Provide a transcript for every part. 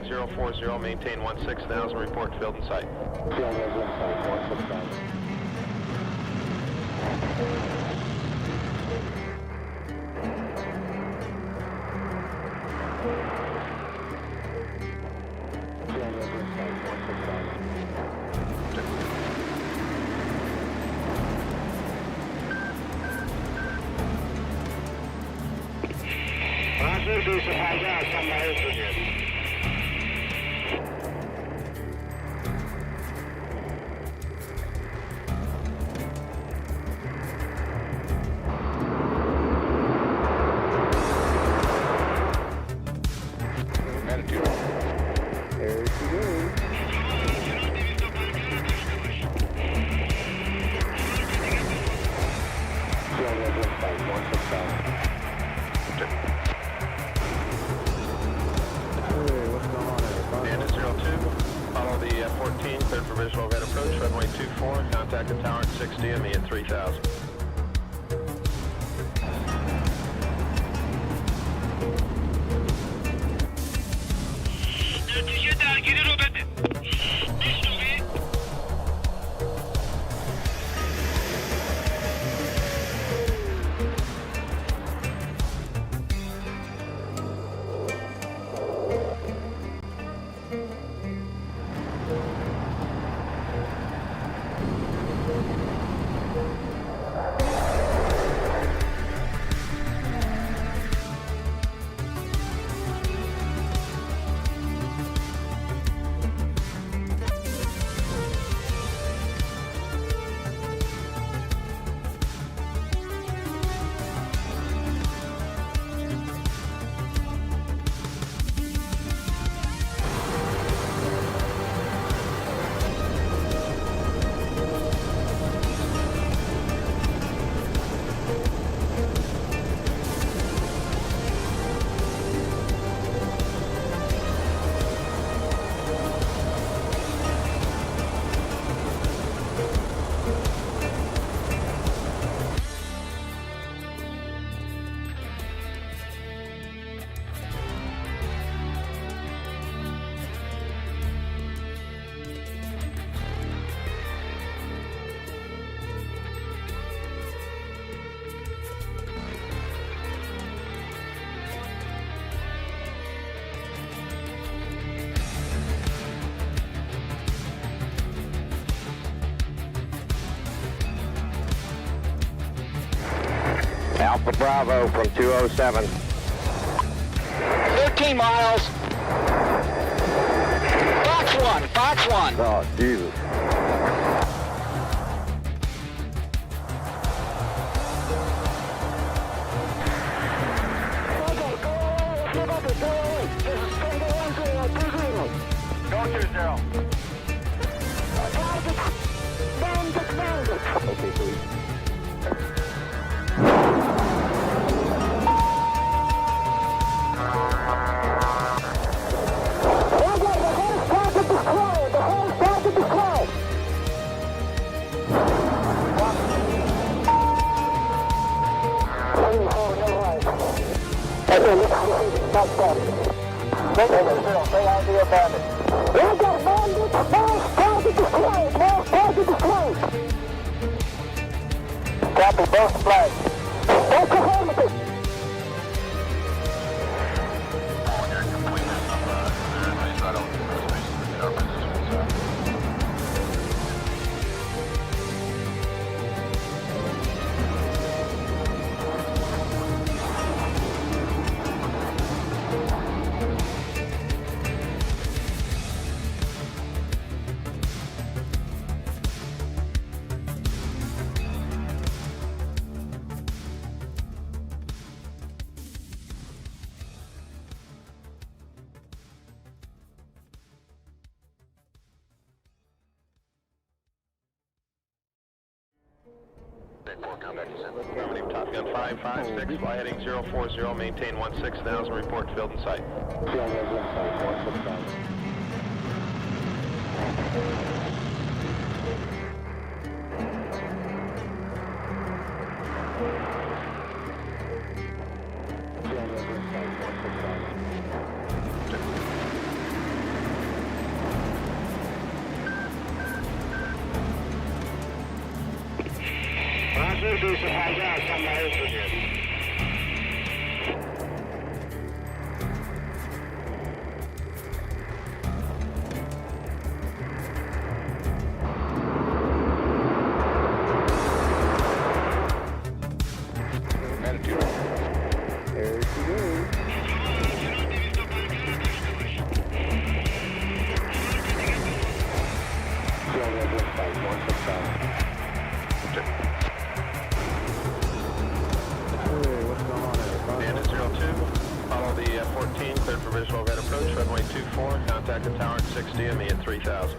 heading 040, maintain 16,000, report to field in sight. Third provisional overhead approach, runway 24, contact the tower at 6 DME at 3000. Alpha Bravo from 207. 13 miles. Fox 1. Oh, Jesus. Okay, sweet. Copy both flags. Oklahoma. Affirmative, Top Gun 556, fly heading 040, maintain 16,000, report to field in sight. Suicide High somewhere else here. There she goes. Bandit 02, follow the 14, cleared for visual overhead approach, runway 24, contact the tower at 6 DME at 3000.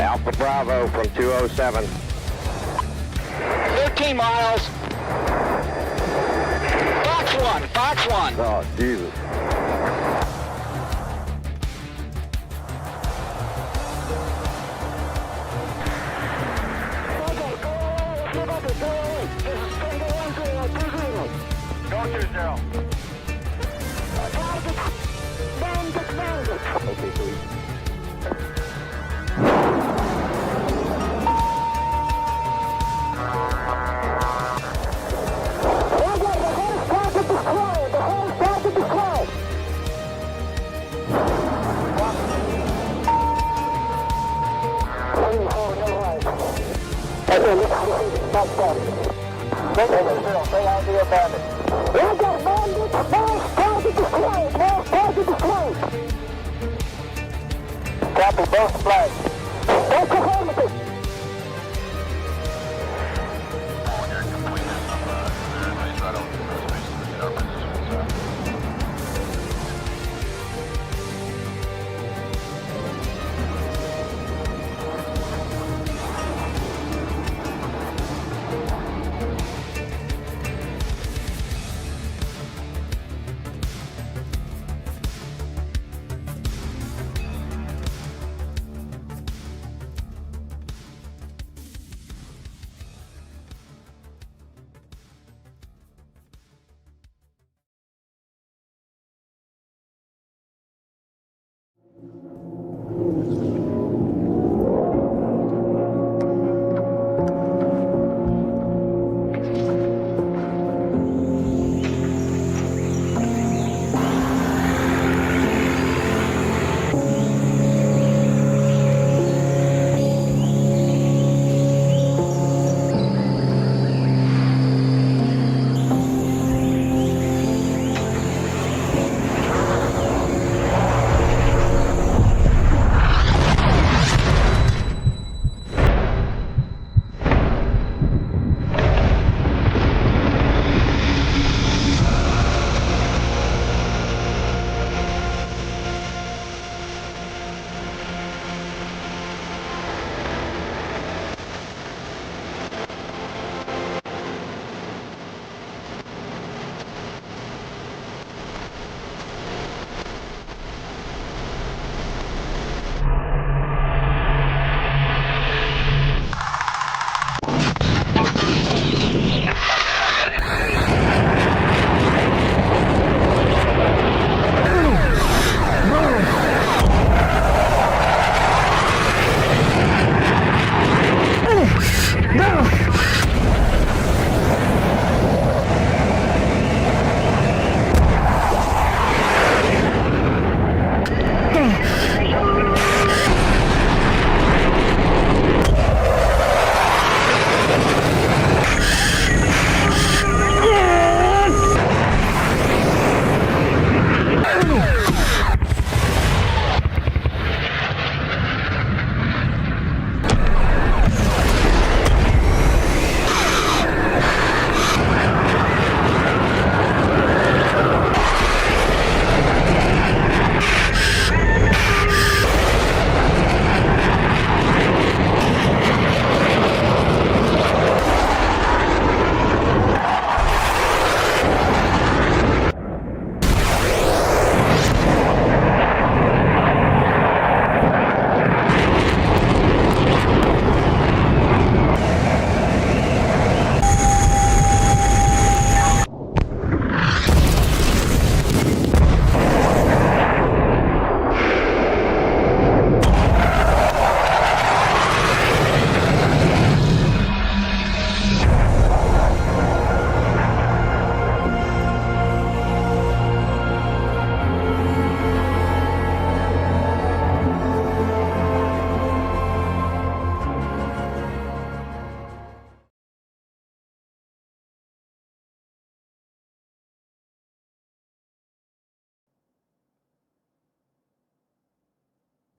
Alpha Bravo from 207. 13 miles. Fox 1, Fox 1. Oh, Jesus. Go 20. Okay, so Stay out the bandit. Roger, bandit. Mass target destroyed. Mass target destroyed. Copy both flags. That's affirmative.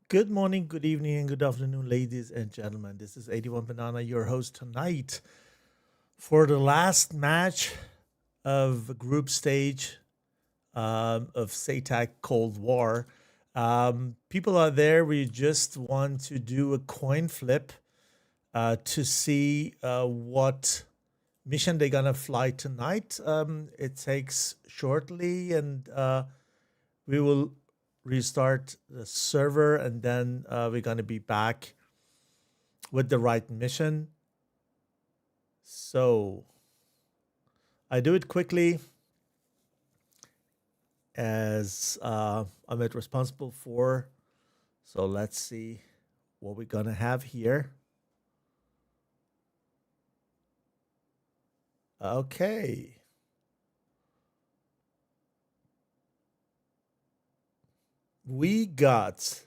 Good morning, good evening, and good afternoon, ladies and gentlemen. This is 81 Banana, your host tonight for the last match of group stage of SATAC Cold War. People out there, we just want to do a coin flip to see what mission they're gonna fly tonight. It takes shortly, and we will restart the server, and then we're gonna be back with the right mission. So I do it quickly as I'm responsible for. So let's see what we're gonna have here. Okay. We got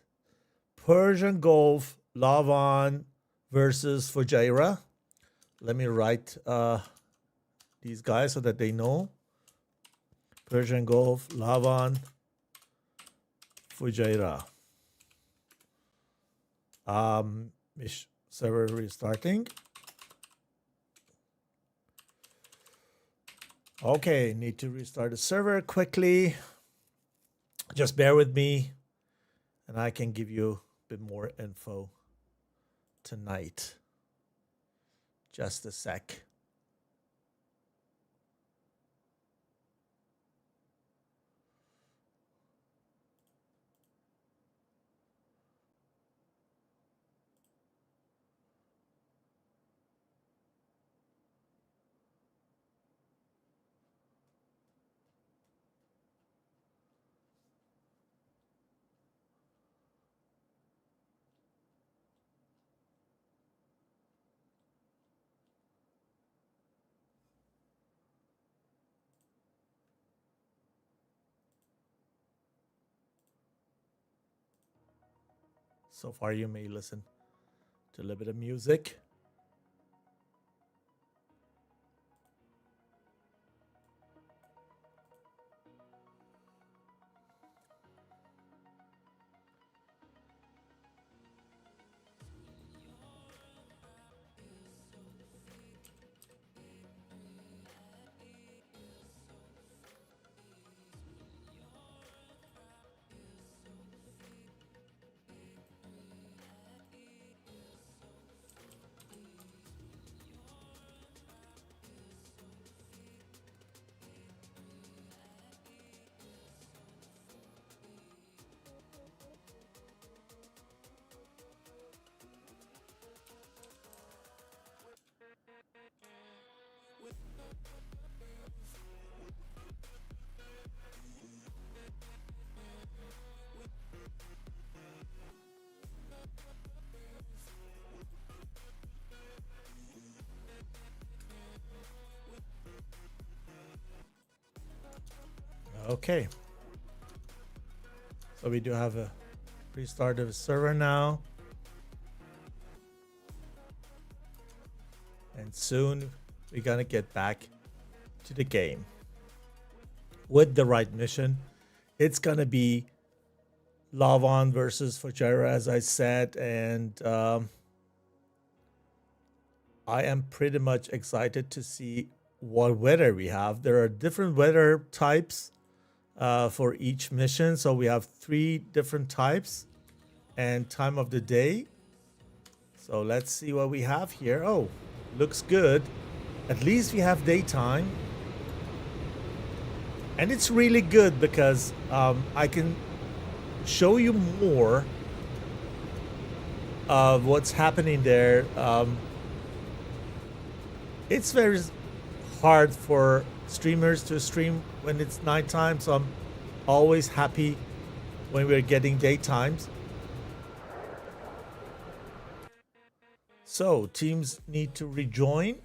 Persian Gulf, Lavan versus Fujairah. Let me write these guys so that they know. Persian Gulf, Lavan, Fujairah. Server restarting. Okay, need to restart the server quickly. Just bear with me, and I can give you a bit more info tonight. Just a sec. So far, you may listen to a little bit of music. Okay. So we do have a restart of the server now. And soon we're gonna get back to the game with the right mission. It's gonna be Lavan versus Fujairah, as I said, and I am pretty much excited to see what weather we have. There are different weather types for each mission. So we have 3 different types and time of the day. So let's see what we have here. Oh, looks good. At least we have daytime. And it's really good because I can show you more of what's happening there. It's very hard for streamers to stream when it's nighttime, so I'm always happy when we're getting daytimes. So teams need to rejoin.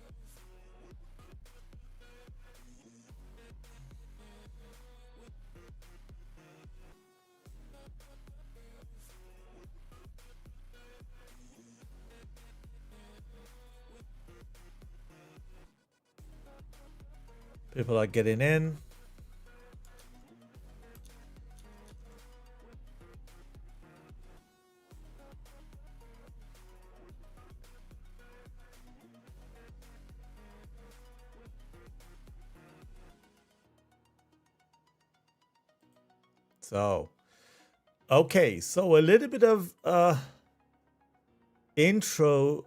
People are getting in. So, okay, so a little bit of intro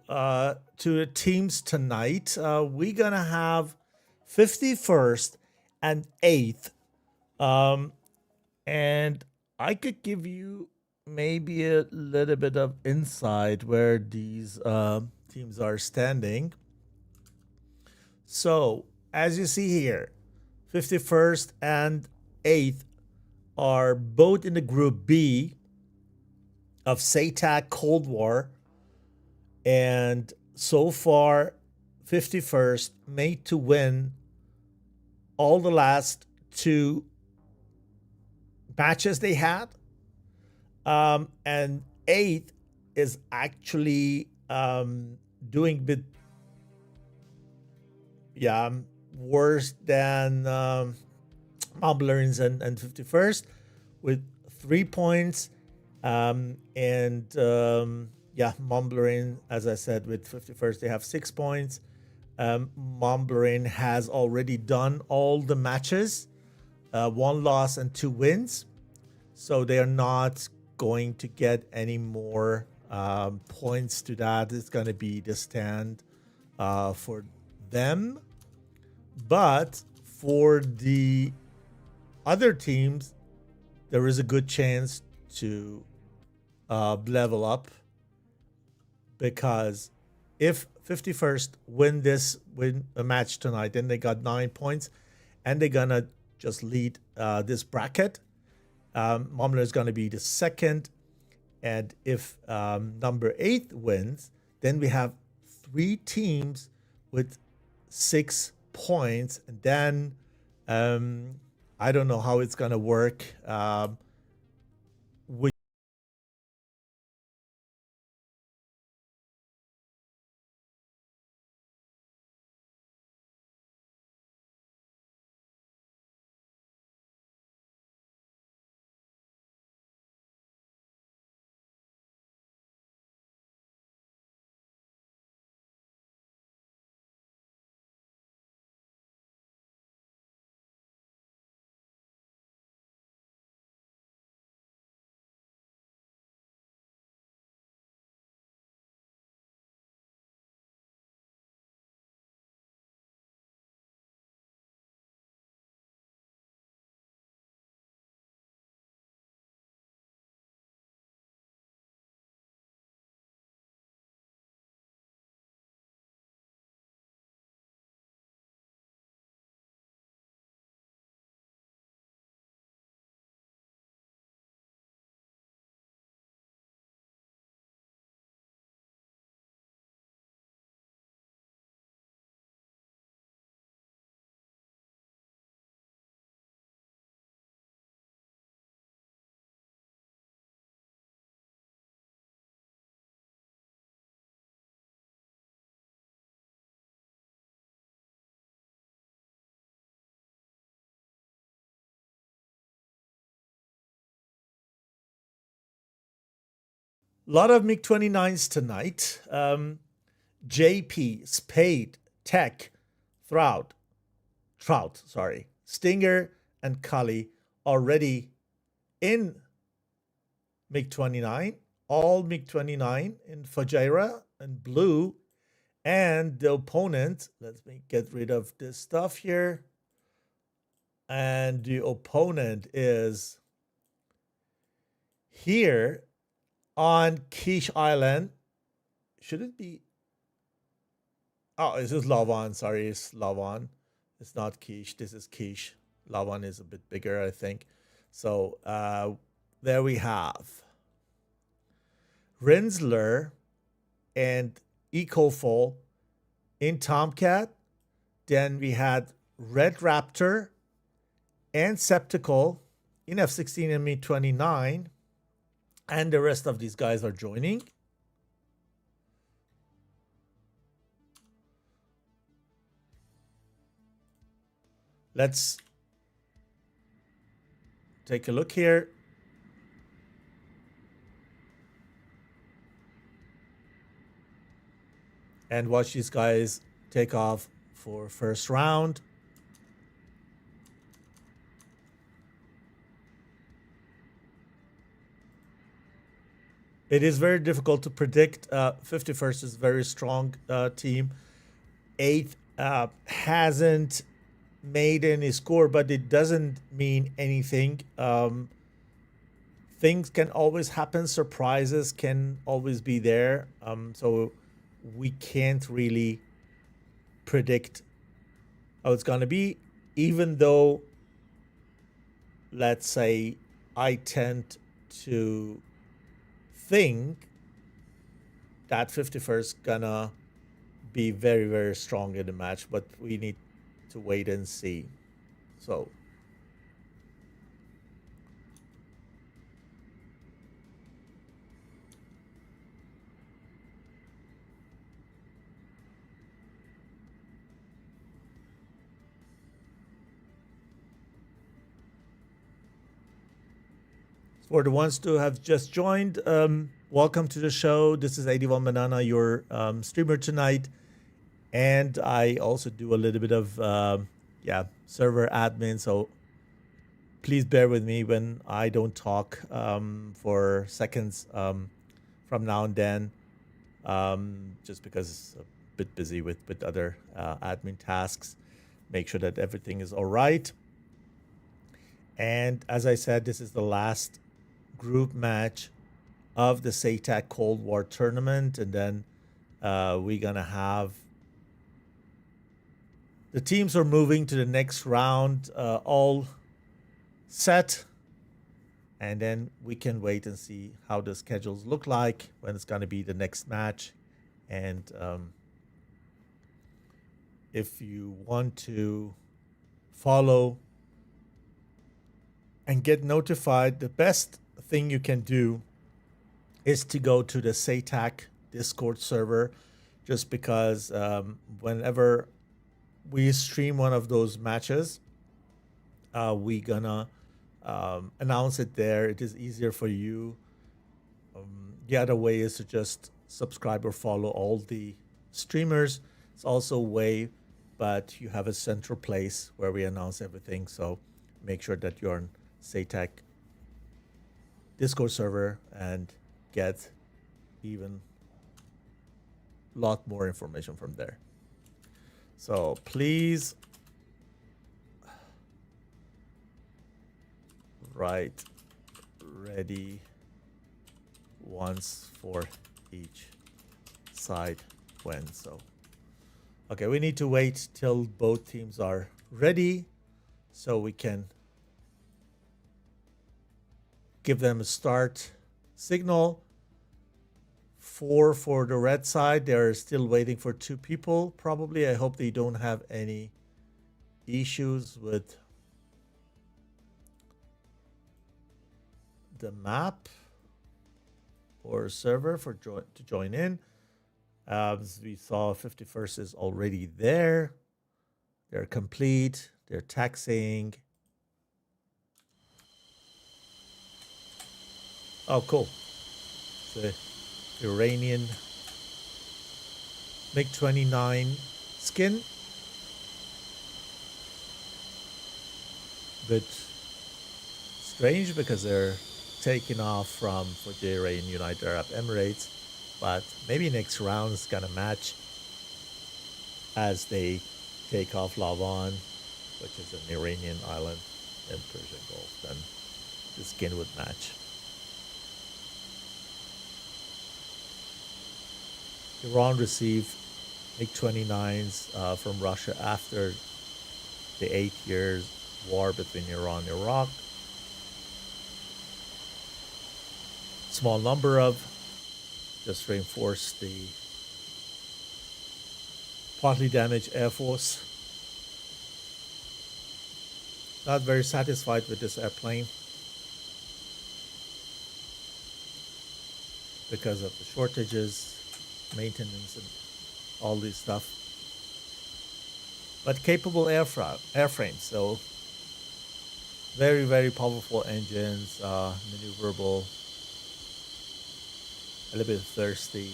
to the teams tonight. We're gonna have 51st and 8th, and I could give you maybe a little bit of insight where these teams are standing. So, as you see here, 51st and 8th are both in the Group B of SATAC Cold War. And so far, 51st made to win all the last two matches they had. And 8th is actually doing a bit worse than Moblerins and 51st with 3 points. Momblerin, as I said, with 51st, they have 6 points. Momblerin has already done all the matches, 1 loss and 2 wins. So they are not going to get any more points to that. It's going to be the stand for them. But for the other teams, there is a good chance to level up, because if 51st win a match tonight, then they got 9 points and they're gonna just lead this bracket. Momler is gonna be the second, and if number 8 wins, then we have 3 teams with 6 points, and then I don't know how it's gonna work. A lot of MiG-29s tonight. JP, Spade, Tech, Trout, Stinger, and Cully already in MiG-29. All MiG-29 in Fajira and blue. And the opponent, let me get rid of this stuff here. And the opponent is here on Quiche Island. Should it be? Oh, this is Lavan. Sorry, it's Lavan. It's not Quiche. This is Quiche. Lavan is a bit bigger, I think. So there we have Rinsler and Ecofol in Tomcat. Then we had Red Raptor and Septical in F-16 and Mi-29. And the rest of these guys are joining. Let's take a look here. And watch these guys take off for first round. It is very difficult to predict. 51st is a very strong team. 8th hasn't made any score, but it doesn't mean anything. Things can always happen. Surprises can always be there. So we can't really predict how it's going to be, even though, let's say, I tend to think that 51st gonna be very, very strong in the match, but we need to wait and see. So for the ones who have just joined, welcome to the show. This is 81 Banana, your streamer tonight. And I also do a little bit of server admin. So please bear with me when I don't talk for seconds from now and then, just because it's a bit busy with other admin tasks. Make sure that everything is all right. And as I said, this is the last group match of the SATAC Cold War tournament, and then we're gonna have the teams are moving to the next round, all set, and then we can wait and see how the schedules look like, when it's gonna be the next match. And if you want to follow and get notified, the best thing you can do is to go to the SATAC Discord server, just because whenever we stream one of those matches, we gonna announce it there. It is easier for you. The other way is to just subscribe or follow all the streamers. It's also a way, but you have a central place where we announce everything. So make sure that you're on SATAC Discord server and get even a lot more information from there. So please write ready once for each side when. So okay, we need to wait till both teams are ready so we can give them a start signal. 4 for the red side. They're still waiting for 2 people, probably. I hope they don't have any issues with the map or server for to join in. As we saw, 51st is already there. They're complete. They're taxiing. Oh, cool. It's a Iranian MiG-29 skin. Bit strange because they're taking off from Fujairah in United Arab Emirates, but maybe next round is gonna match as they take off Lavan, which is an Iranian island in Persian Gulf. Then the skin would match. Iran received MiG-29s from Russia after the 8 years war between Iran and Iraq. Small number of, just reinforced the partly damaged Air Force. Not very satisfied with this airplane because of the shortages, maintenance, and all this stuff. But capable airframe, so very, very powerful engines, maneuverable, a little bit thirsty,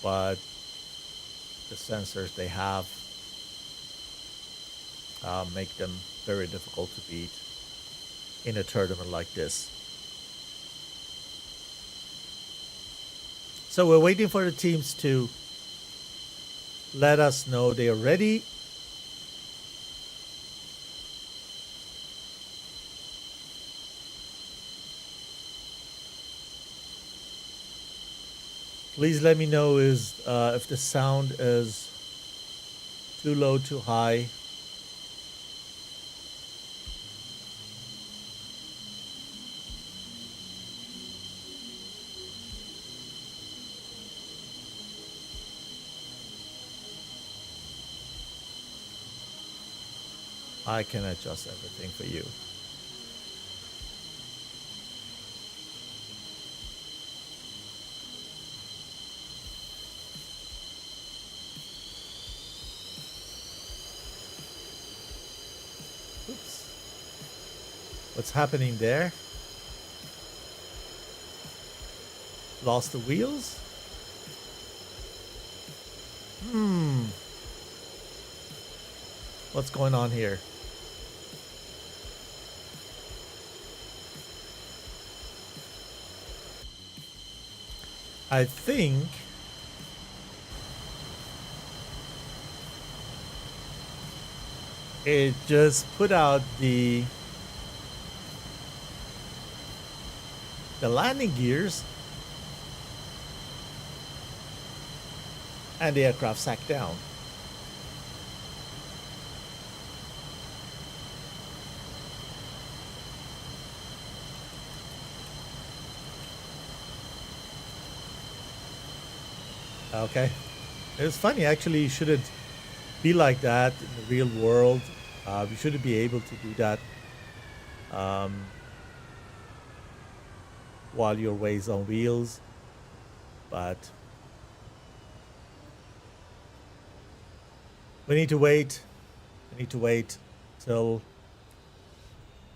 but the sensors they have make them very difficult to beat in a tournament like this. So we're waiting for the teams to let us know they are ready. Please let me know if the sound is too low, too high. I can adjust everything for you. Oops. What's happening there? Lost the wheels? What's going on here? I think it just put out the landing gears and the aircraft sacked down. Okay. It's funny, actually, you shouldn't be like that in the real world. You shouldn't be able to do that while your way's on wheels. But we need to wait. We need to wait till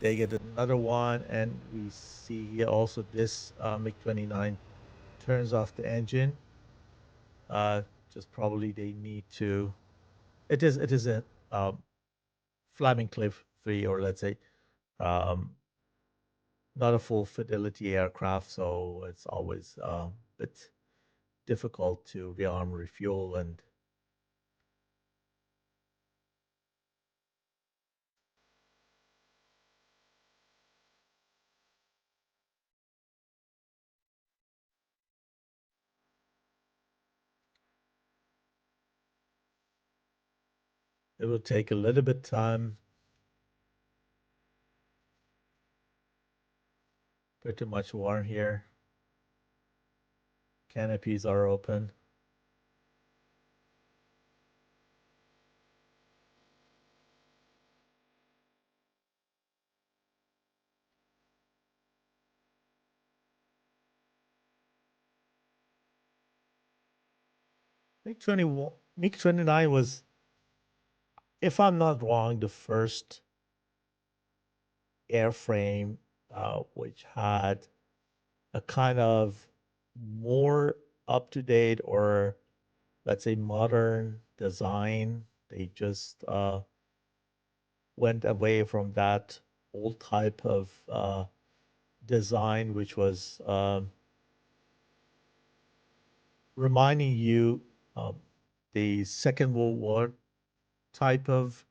they get another one. And we see here also this MiG-29 turns off the engine. Just probably they need to. It is a Flaming Cliff 3, or let's say um, not a full fidelity aircraft, so it's always a bit difficult to rearm, refuel, and it will take a little bit time. Pretty much warm here. Canopies are open. MiG-29 was, if I'm not wrong, the first airframe which had a kind of more up-to-date, or let's say modern design. They just went away from that old type of design, which was reminding you the Second World War type of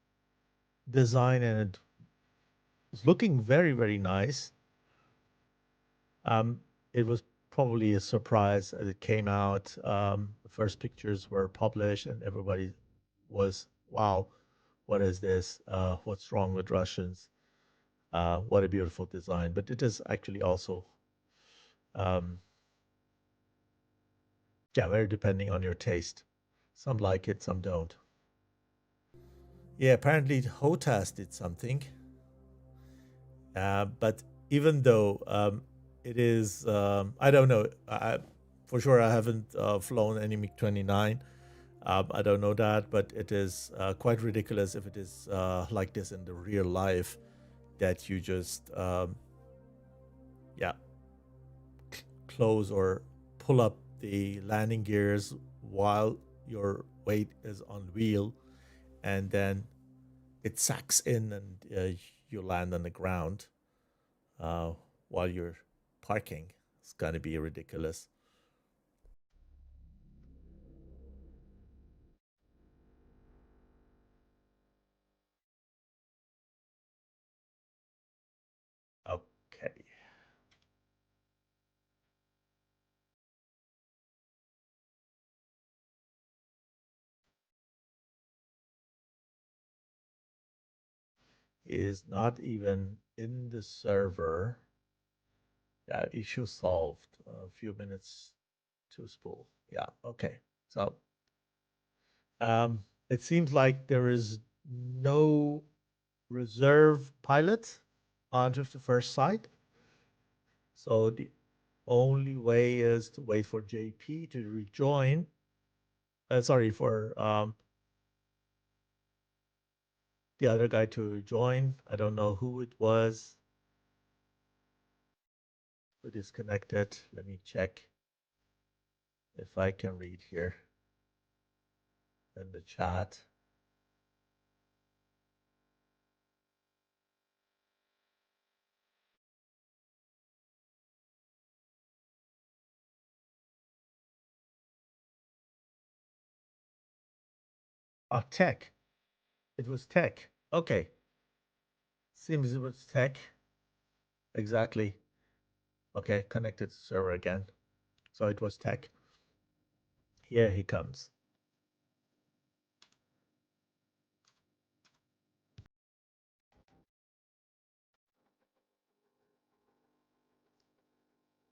design, and it was looking very, very nice. It was probably a surprise as it came out. The first pictures were published, and everybody was, wow, what is this? What's wrong with Russians? What a beautiful design. But it is actually also, yeah, very depending on your taste. Some like it, some don't. Yeah, apparently HOTAS did something. But even though it is, I don't know, for sure I haven't flown any MiG-29. I don't know that, but it is quite ridiculous if it is like this in the real life, that you just, yeah, close or pull up the landing gears while your weight is on wheel, and then it sacks in, and you land on the ground while you're parking. It's gonna be ridiculous. is not even in the server. Yeah, issue solved. A few minutes to spool. Yeah, okay. So it seems like there is no reserve pilot on 51st site. So the only way is to wait for JP to rejoin. Sorry, for the other guy to rejoin. I don't know who it was who disconnected. Let me check if I can read here in the chat. Oh, Tech. It was Tech. Okay. Seems it was Tech. Exactly. Okay, connected to server again. So it was Tech. Here he comes.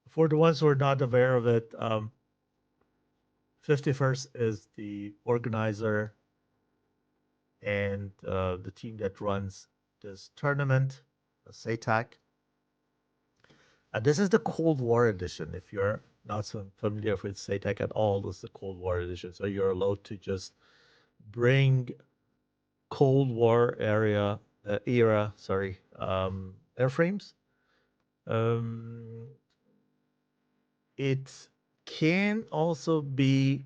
For the ones who are not aware of it, 51st is the organizer and the team that runs this tournament, SATAC. And this is the Cold War edition. If you're not so familiar with SATAC at all, this is the Cold War edition. So you're allowed to just bring Cold War era, airframes. It can also be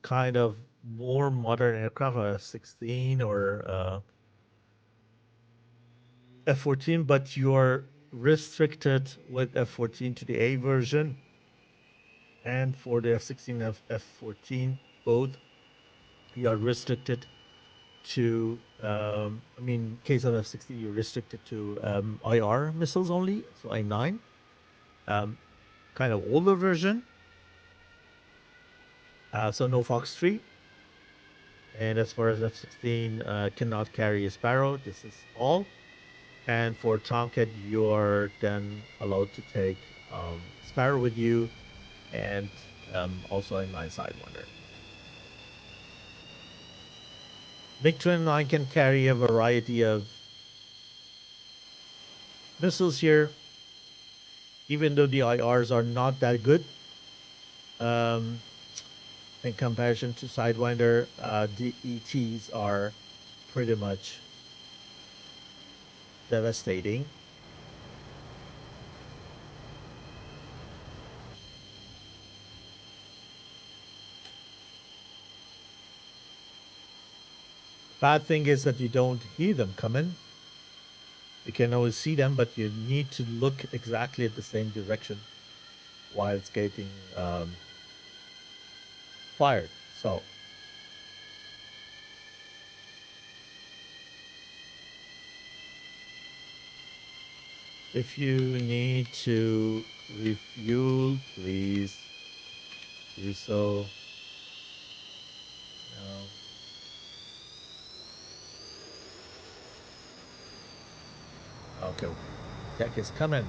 kind of more modern aircraft, F-16 or F-14, but you're restricted with F-14 to the A version, and for the F-16 and F-14 both, you are restricted to. In case of F-16, you're restricted to IR missiles only, so I-9, kind of older version. So no Fox 3. And as far as F-16, cannot carry a Sparrow. This is all. And for Tomcat, you're then allowed to take Sparrow with you, and also a 9 Sidewinder. MiG-29 can carry a variety of missiles here, even though the IRs are not that good. In comparison to Sidewinder, the ETs are pretty much devastating. Bad thing is that you don't hear them coming. You can always see them, but you need to look exactly at the same direction while it's getting fired. So if you need to refuel, please do so. Okay, tech is coming.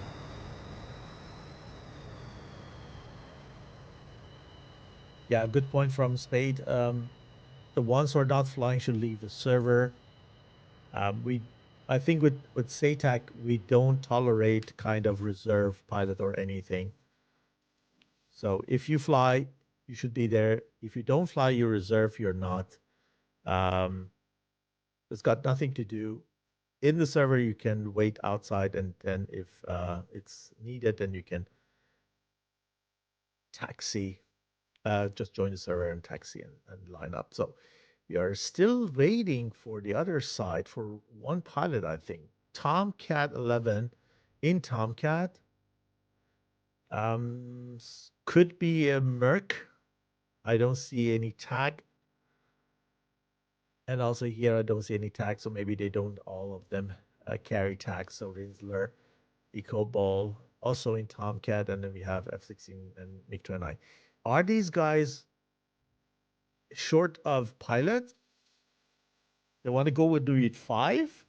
Yeah, good point from Spade. The ones who are not flying should leave the server. I think with SATAC, we don't tolerate kind of reserve pilot or anything. So if you fly, you should be there. If you don't fly, you reserve, you're not. It's got nothing to do. In the server, you can wait outside, and then if it's needed, then you can taxi. Just join the server and taxi and line up. So we are still waiting for the other side for one pilot, I think. Tomcat 11 in Tomcat. Could be a Merc. I don't see any tag. And also here, I don't see any tags, so maybe they don't all of them carry tags. So Rinsler, EcoBall, also in Tomcat, and then we have F-16 and MiG-29. Are these guys short of pilots? They want to go with do it 5?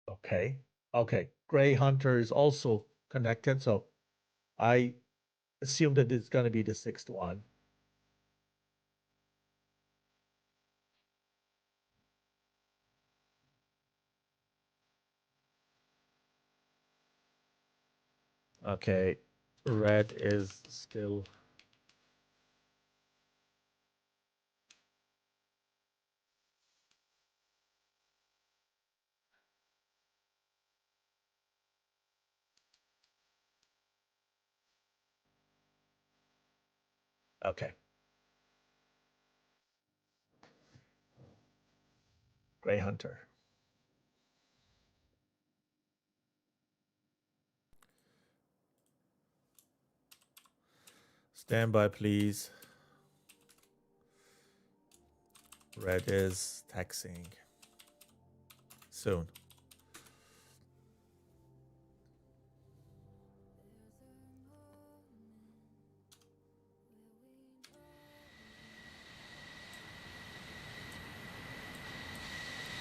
Okay. Okay. Gray Hunter is also connected, so I assume that it's going to be the sixth one. Okay. Red is still. Okay. Gray Hunter. Stand by, please. Red is taxiing soon.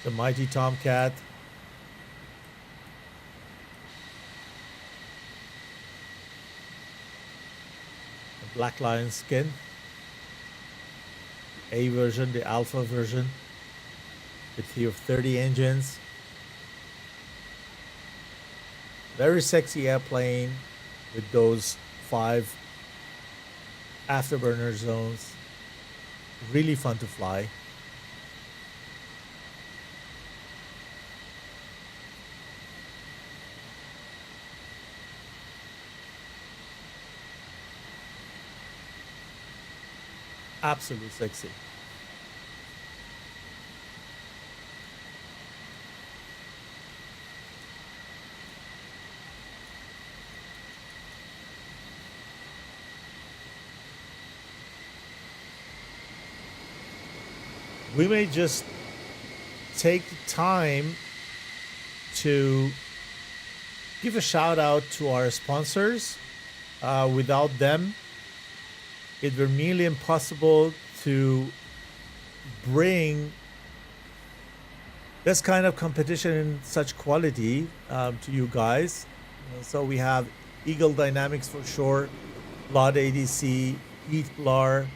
The mighty Tomcat. The Black Lion skin. A version, the alpha version. With here 30 engines. Very sexy airplane with those 5 afterburner zones. Really fun to fly. Absolutely sexy. We may just take the time to give a shout out to our sponsors. Without them, it were nearly impossible to bring this kind of competition in such quality to you guys. So we have Eagle Dynamics for sure, Blood ADC, Heath Blar,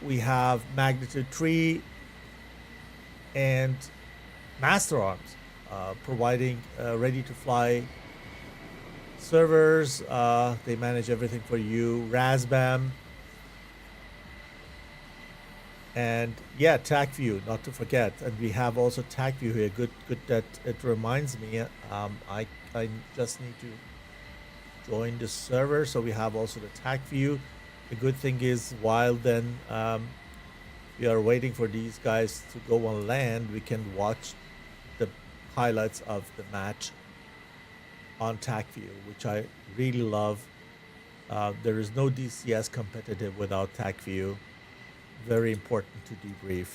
we have Magnitude 3, and Master Arms providing ready to fly servers. They manage everything for you. Razbam. And yeah, TACView, not to forget. And we have also TACView here. Good that it reminds me. I just need to join the server. So we have also the TACView. The good thing is, while then we are waiting for these guys to go on land, we can watch the highlights of the match on TACView, which I really love. There is no DCS competitive without TACView. Very important to debrief.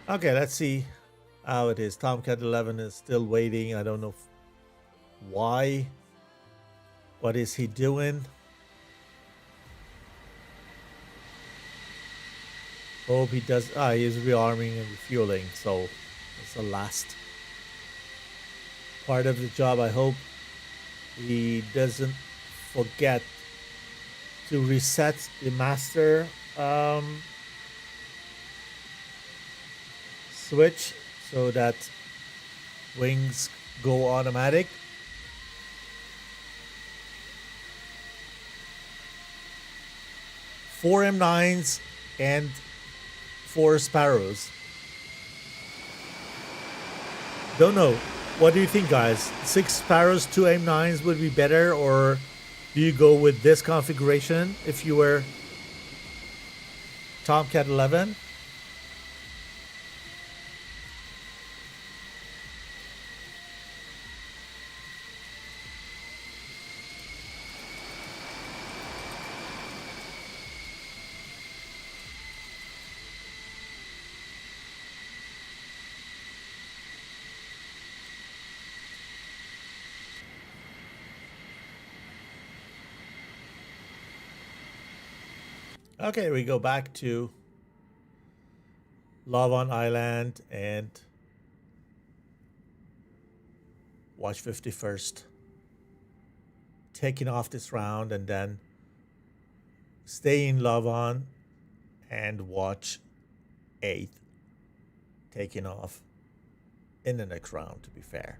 Okay, let's see how it is. Tomcat 11 is still waiting. I don't know why. What is he doing? Hope he does. He is rearming and refueling. So it's the last part of the job. I hope he doesn't forget to reset the master switch so that wings go automatic. Four M9s and 4 Sparrows. Don't know. What do you think, guys? 6 Sparrows, 2 M9s would be better, or do you go with this configuration if you were Tomcat 11? Okay, we go back to Lavon Island and watch 51st taking off this round, and then stay in Lavon and watch 8th taking off in the next round, to be fair.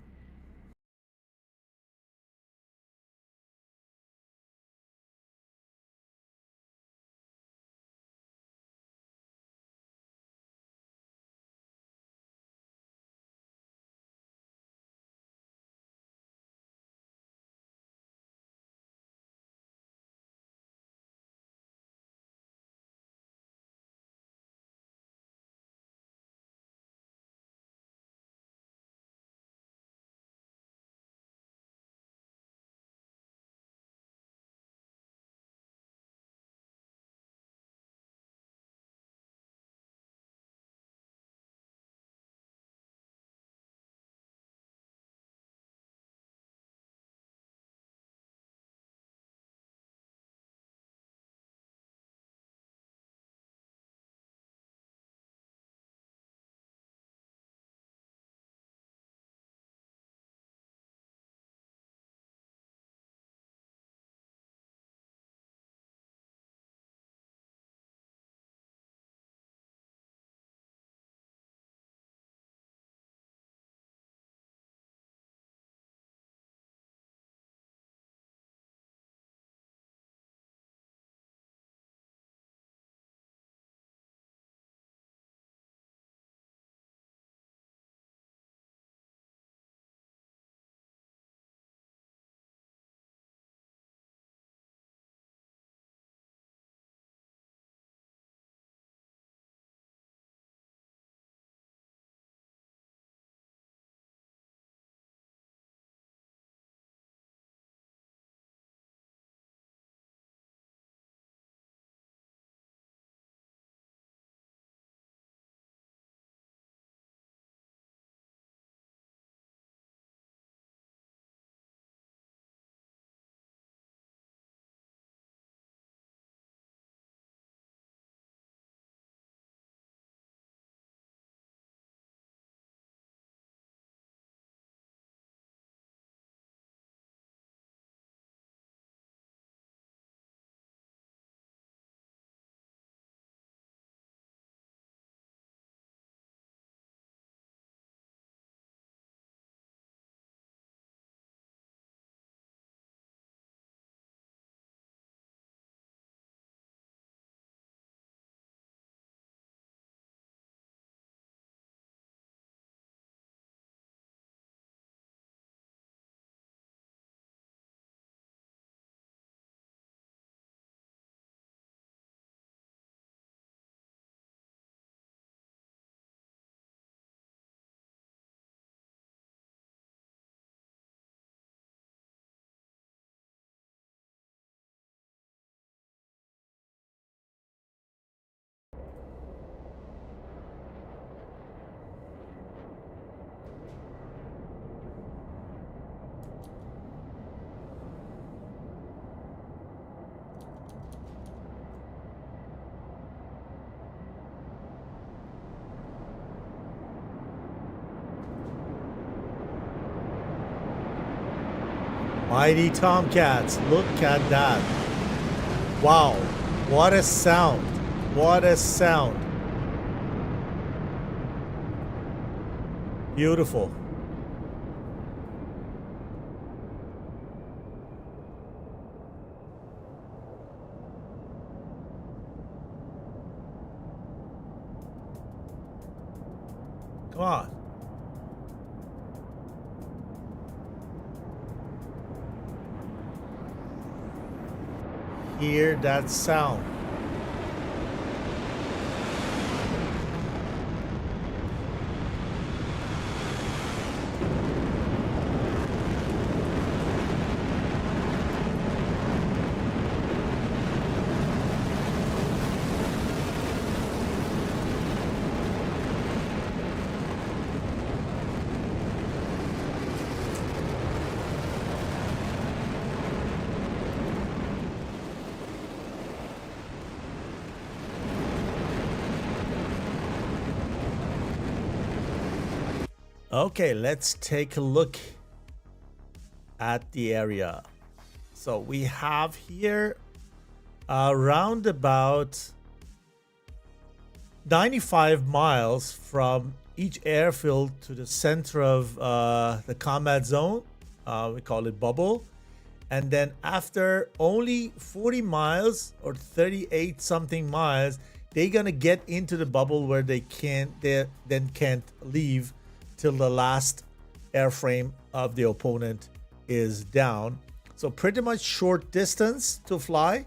Mighty Tomcats, look at that. Wow, what a sound. What a sound. Beautiful. Come on. Hear that sound. Okay, let's take a look at the area. So we have here around about 95 miles from each airfield to the center of the combat zone. We call it bubble. And then after only 40 miles or 38 something miles, they're gonna get into the bubble where they then can't leave till the last airframe of the opponent is down. So pretty much short distance to fly.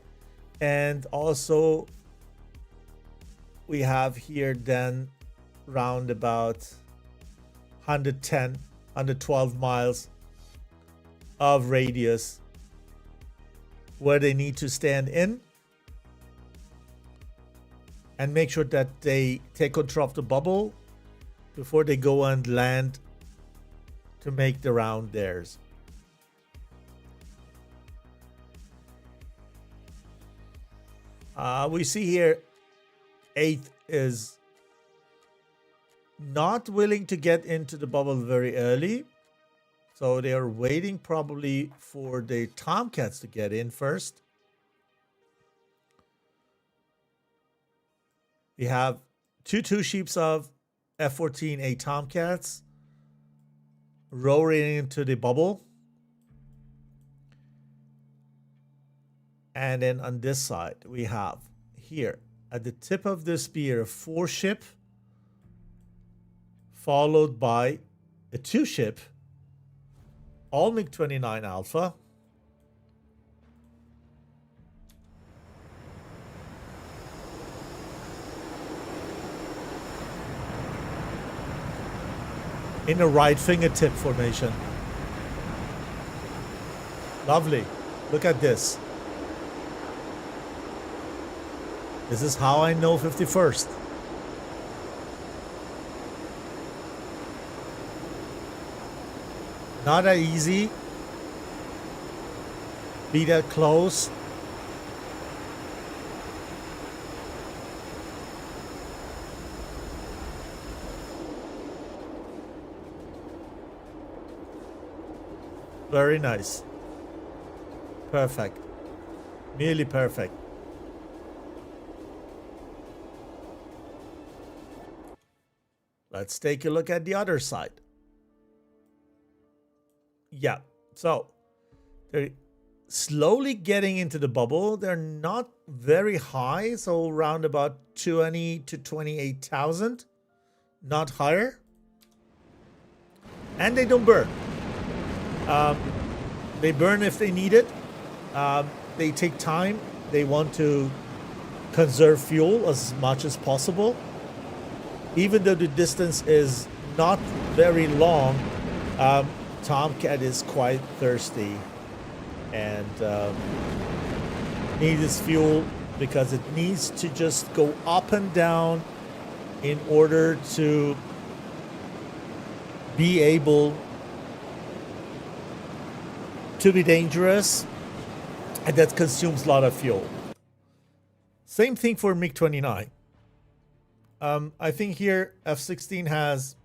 And also we have here then round about 110, 112 miles of radius where they need to stand in and make sure that they take control of the bubble before they go and land to make the round theirs. We see here 8th is not willing to get into the bubble very early. So they are waiting probably for the Tomcats to get in first. We have two sheeps of F-14A Tomcats roaring into the bubble. And then on this side, we have here at the tip of the spear, a 4-ship, followed by a 2-ship, all MiG-29 Alpha. In a right fingertip formation. Lovely. Look at this. This is how I know 51st. Not that easy. Be that close. Very nice. Perfect. Nearly perfect. Let's take a look at the other side. Yeah, so they're slowly getting into the bubble. They're not very high, so around about 20 to 28,000, not higher. And they don't burn. They burn if they need it. They take time. They want to conserve fuel as much as possible. Even though the distance is not very long, Tomcat is quite thirsty and needs fuel because it needs to just go up and down in order to be able to be dangerous, and that consumes a lot of fuel. Same thing for MiG-29. I think here F-16 has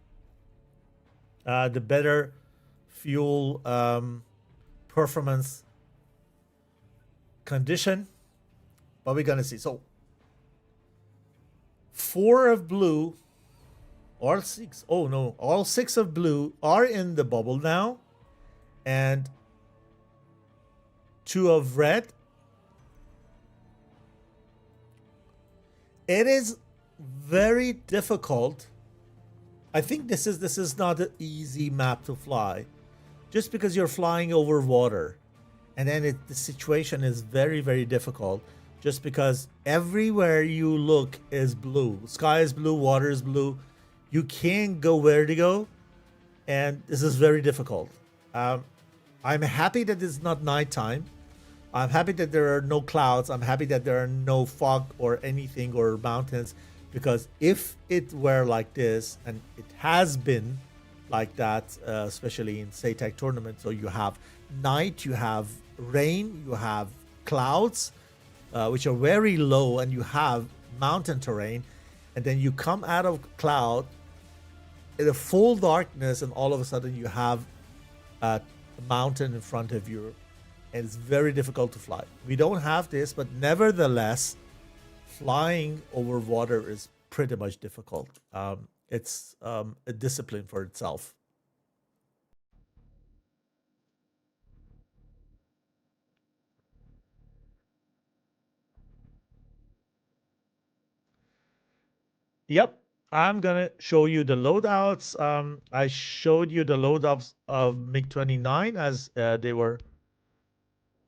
the better fuel performance condition, but we're gonna see. So 4 of blue, all 6, oh no, all 6 of blue are in the bubble now, and 2 of red. It is very difficult. I think this is not an easy map to fly, just because you're flying over water, and then the situation is very, very difficult, just because everywhere you look is blue. Sky is blue, water is blue. You can't go where to go, and this is very difficult. I'm happy that it's not nighttime. I'm happy that there are no clouds. I'm happy that there are no fog or anything or mountains, because if it were like this, and it has been like that, especially in SATAC tournaments, so you have night, you have rain, you have clouds, which are very low, and you have mountain terrain, and then you come out of cloud in a full darkness, and all of a sudden you have a mountain in front of you, and it's very difficult to fly. We don't have this, but nevertheless, flying over water is pretty much difficult. It's a discipline for itself. Yep, I'm gonna show you the loadouts. I showed you the loadouts of MiG-29 as they were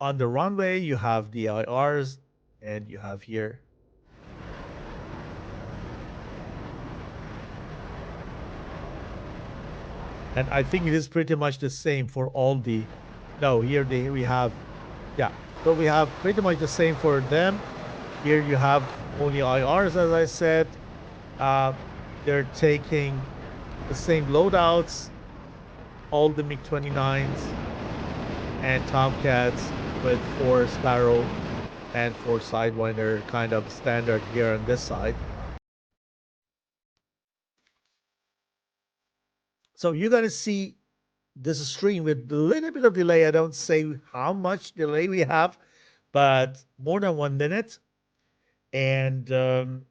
on the runway. You have the IRs, and you have here. And I think it is pretty much the same for all the. No, here we have, yeah. So we have pretty much the same for them. Here you have only IRs, as I said. They're taking the same loadouts, all the MiG-29s and Tomcats with 4 Sparrow and 4 Sidewinder, kind of standard here on this side. So you're gonna see this stream with a little bit of delay. I don't say how much delay we have, but more than 1 minute. And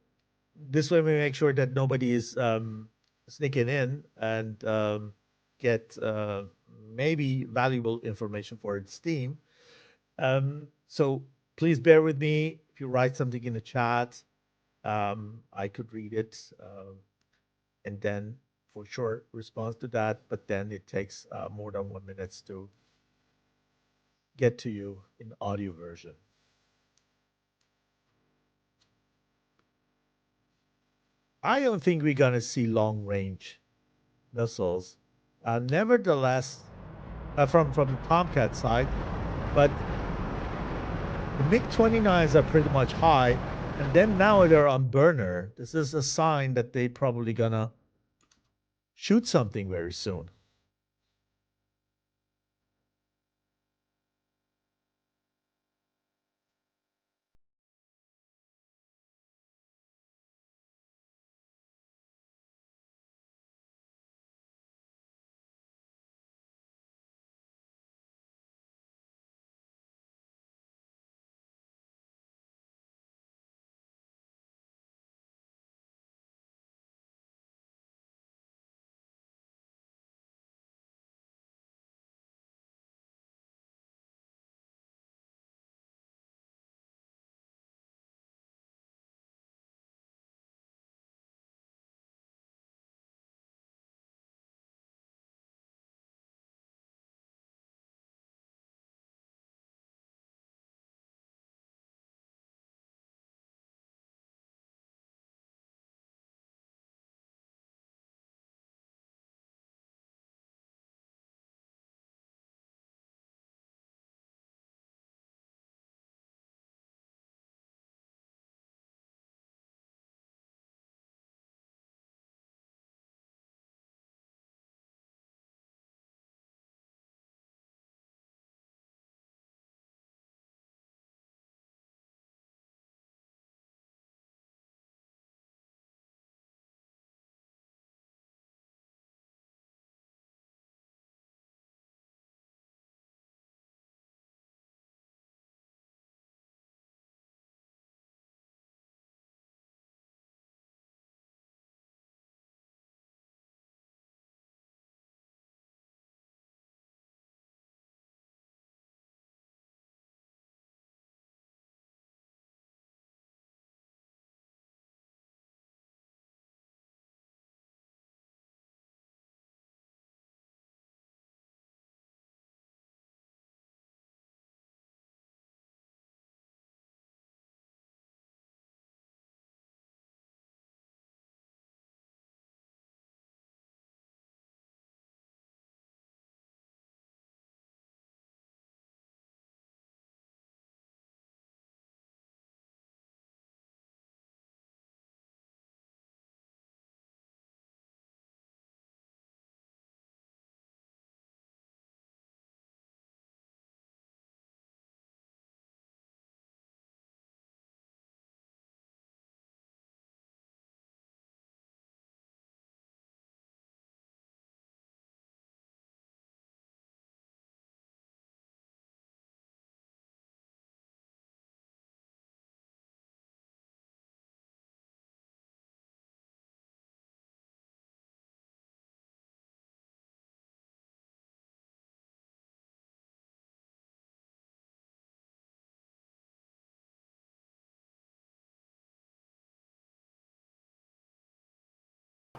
this way we make sure that nobody is sneaking in and get maybe valuable information for its team. So please bear with me. If you write something in the chat, I could read it and then for sure respond to that. But then it takes more than 1 minute to get to you in audio version. I don't think we're gonna see long range missiles. Nevertheless, from the Tomcat side, but the MiG-29s are pretty much high, and then now they're on burner. This is a sign that they probably gonna shoot something very soon.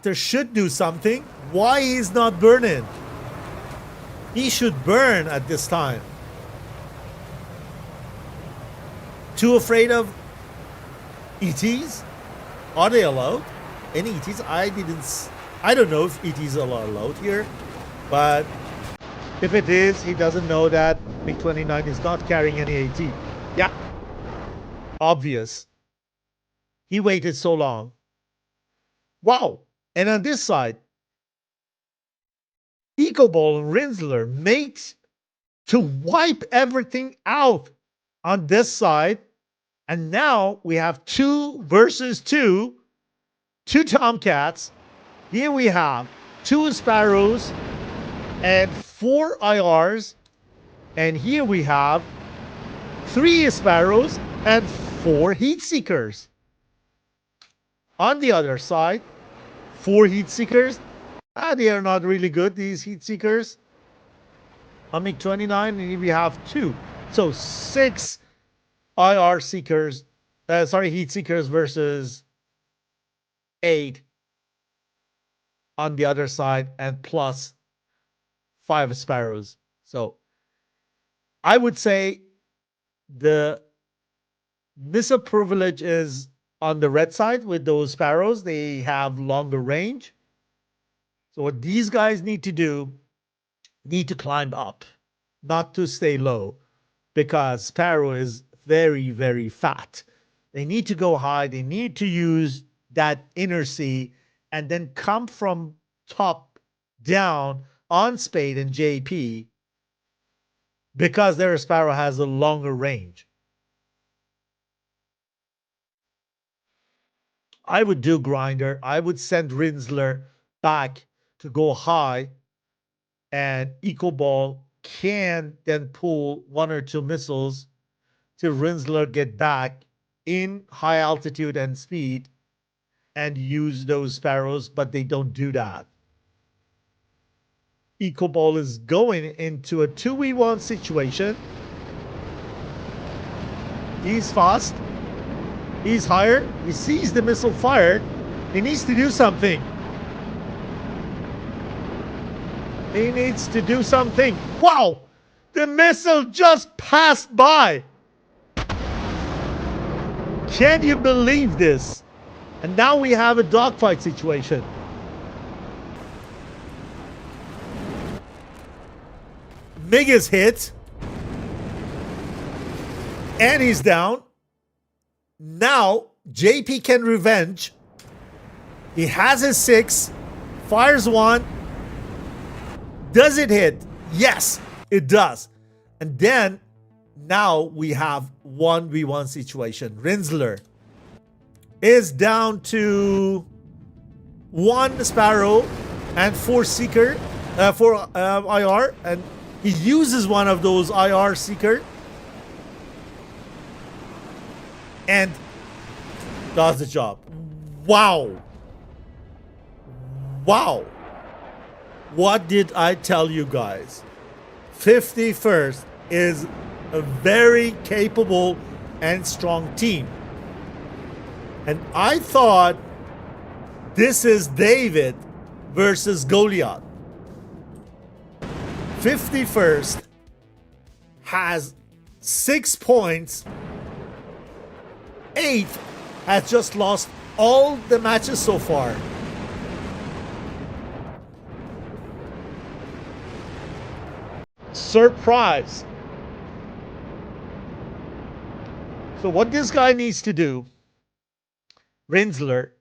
There should do something. Why he's not burning? He should burn at this time. Too afraid of ETs? Are they allowed? Any ETs? I don't know if ETs are allowed here, but if it is, he doesn't know that MiG-29 is not carrying any AT. Yeah. Obvious. He waited so long. Wow. And on this side, Ecoball and Rinsler mate to wipe everything out on this side. And now we have 2 versus 2. 2 Tomcats. Here we have 2 Sparrows and 4 IRs. And here we have 3 Sparrows and 4 Heat Seekers. On the other side, 4 Heat Seekers. They are not really good, these Heat Seekers. On MiG-29, and here we have 2. So 6 IR Seekers, Heat Seekers versus 8 on the other side, and plus 5 Sparrows. So I would say the missile privilege is on the red side with those Sparrows. They have longer range. So what these guys need to do, need to climb up, not to stay low, because Sparrow is very, very fat. They need to go high. They need to use that inner C and then come from top down on Spade and JP, because their Sparrow has a longer range. I would do Grinder. I would send Rinsler back to go high, and Ecoball can then pull 1 or 2 missiles to Rinsler get back in high altitude and speed and use those Sparrows, but they don't do that. Ecoball is going into a 2v1 situation. He's fast. He's higher. He sees the missile fired. He needs to do something. He needs to do something. Wow! The missile just passed by. Can you believe this? And now we have a dogfight situation. MiG is hit. And he's down. Now, JP can revenge. He has his 6. Fires 1. Does it hit? Yes, it does. And then, now we have 1v1 situation. Rinsler is down to 1 Sparrow and 4 Seeker, 4 IR, and he uses one of those IR Seeker and does the job. Wow. Wow. What did I tell you guys? 51st is a very capable and strong team. And I thought this is David versus Goliath. 51st has 6 points. 8th has just lost all the matches so far. Surprise. So what this guy needs to do, Rinsler,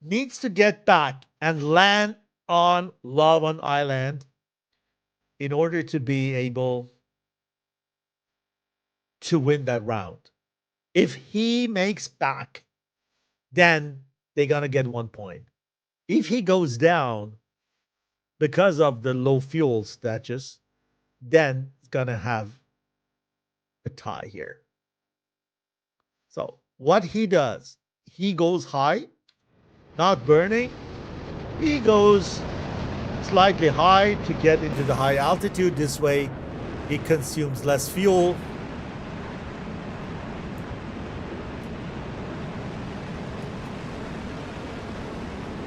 needs to get back and land on Lavan Island in order to be able to win that round. If he makes back, then they're going to get 1 point. If he goes down because of the low fuel status, then it's going to have a tie here. So what he does, he goes high, not burning. He goes slightly high to get into the high altitude. This way he consumes less fuel.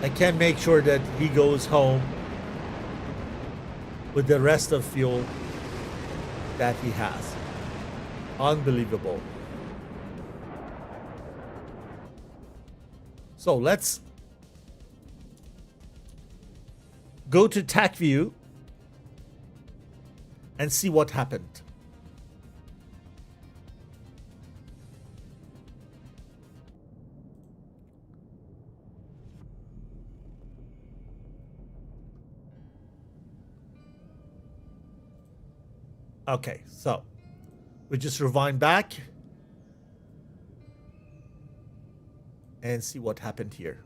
I can make sure that he goes home with the rest of fuel that he has. Unbelievable. So let's go to TAC view and see what happened. Okay, so we just rewind back and see what happened here.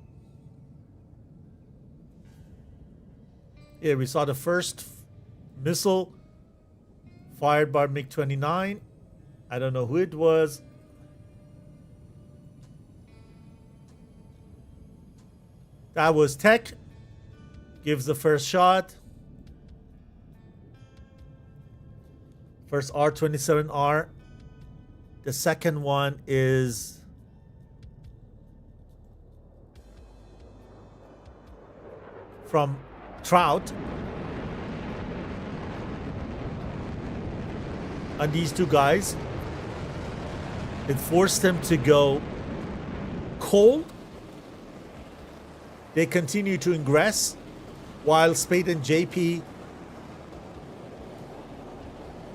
Here we saw the first missile fired by MiG-29. I don't know who it was. That was Tech. Gives the first shot. First R-27R. The second one is from Trout. And these two guys, it forced them to go cold. They continue to ingress while Spade and JP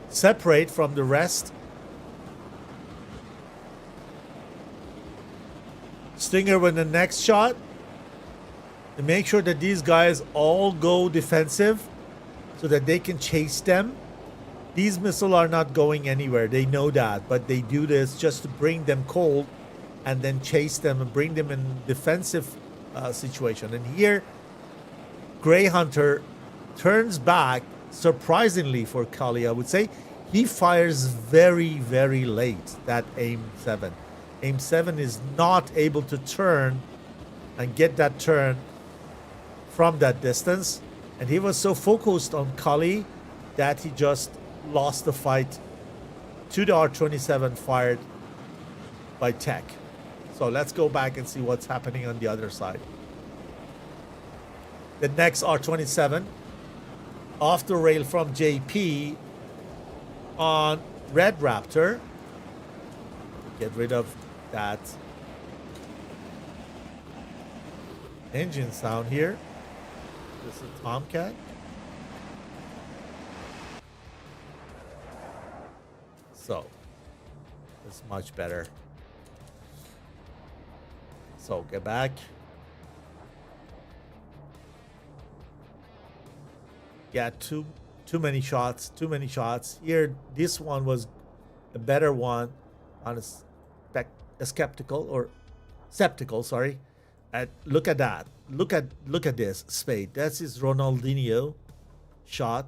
separate from the rest. Stinger with the next shot to make sure that these guys all go defensive so that they can chase them. These missiles are not going anywhere. They know that, but they do this just to bring them cold and then chase them and bring them in defensive situation. And here, Grey Hunter turns back, surprisingly for Kali, I would say. He fires very, very late, that AIM-7. AIM-7 is not able to turn and get that turn from that distance. And he was so focused on Kali that he just lost the fight to the R-27 fired by Tech. So let's go back and see what's happening on the other side. The next R-27 off the rail from JP on Red Raptor. Get rid of that engine sound here. This is a Tomcat. So it's much better. So get back. Yeah, too many shots. Too many shots. Here, this one was a better one on a skeptical. Sorry. Look at that. Look at this Spade. That's his Ronaldinho shot.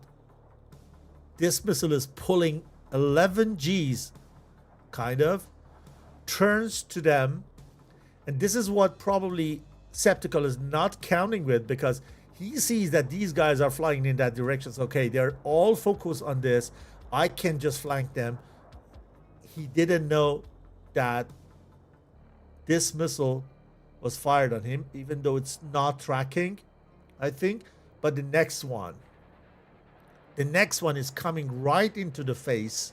This missile is pulling 11 Gs, kind of, turns to them, and this is what probably Skeptical is not counting with, because he sees that these guys are flying in that direction. So, okay, they're all focused on this. I can just flank them. He didn't know that this missile was fired on him, even though it's not tracking, I think. But the next one is coming right into the face.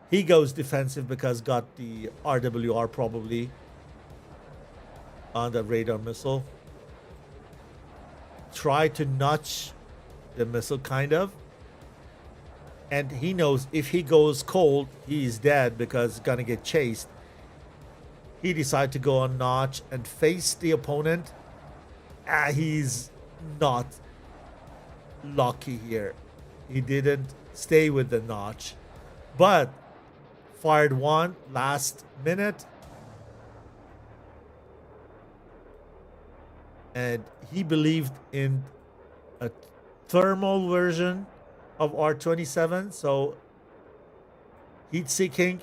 He goes defensive because got the RWR probably on the radar missile. Try to notch the missile, kind of. And he knows if he goes cold, he is dead because he's gonna get chased. He decided to go on notch and face the opponent. He's not lucky here. He didn't stay with the notch, but fired one last minute. And he believed in a thermal version of R-27, so heat seeking,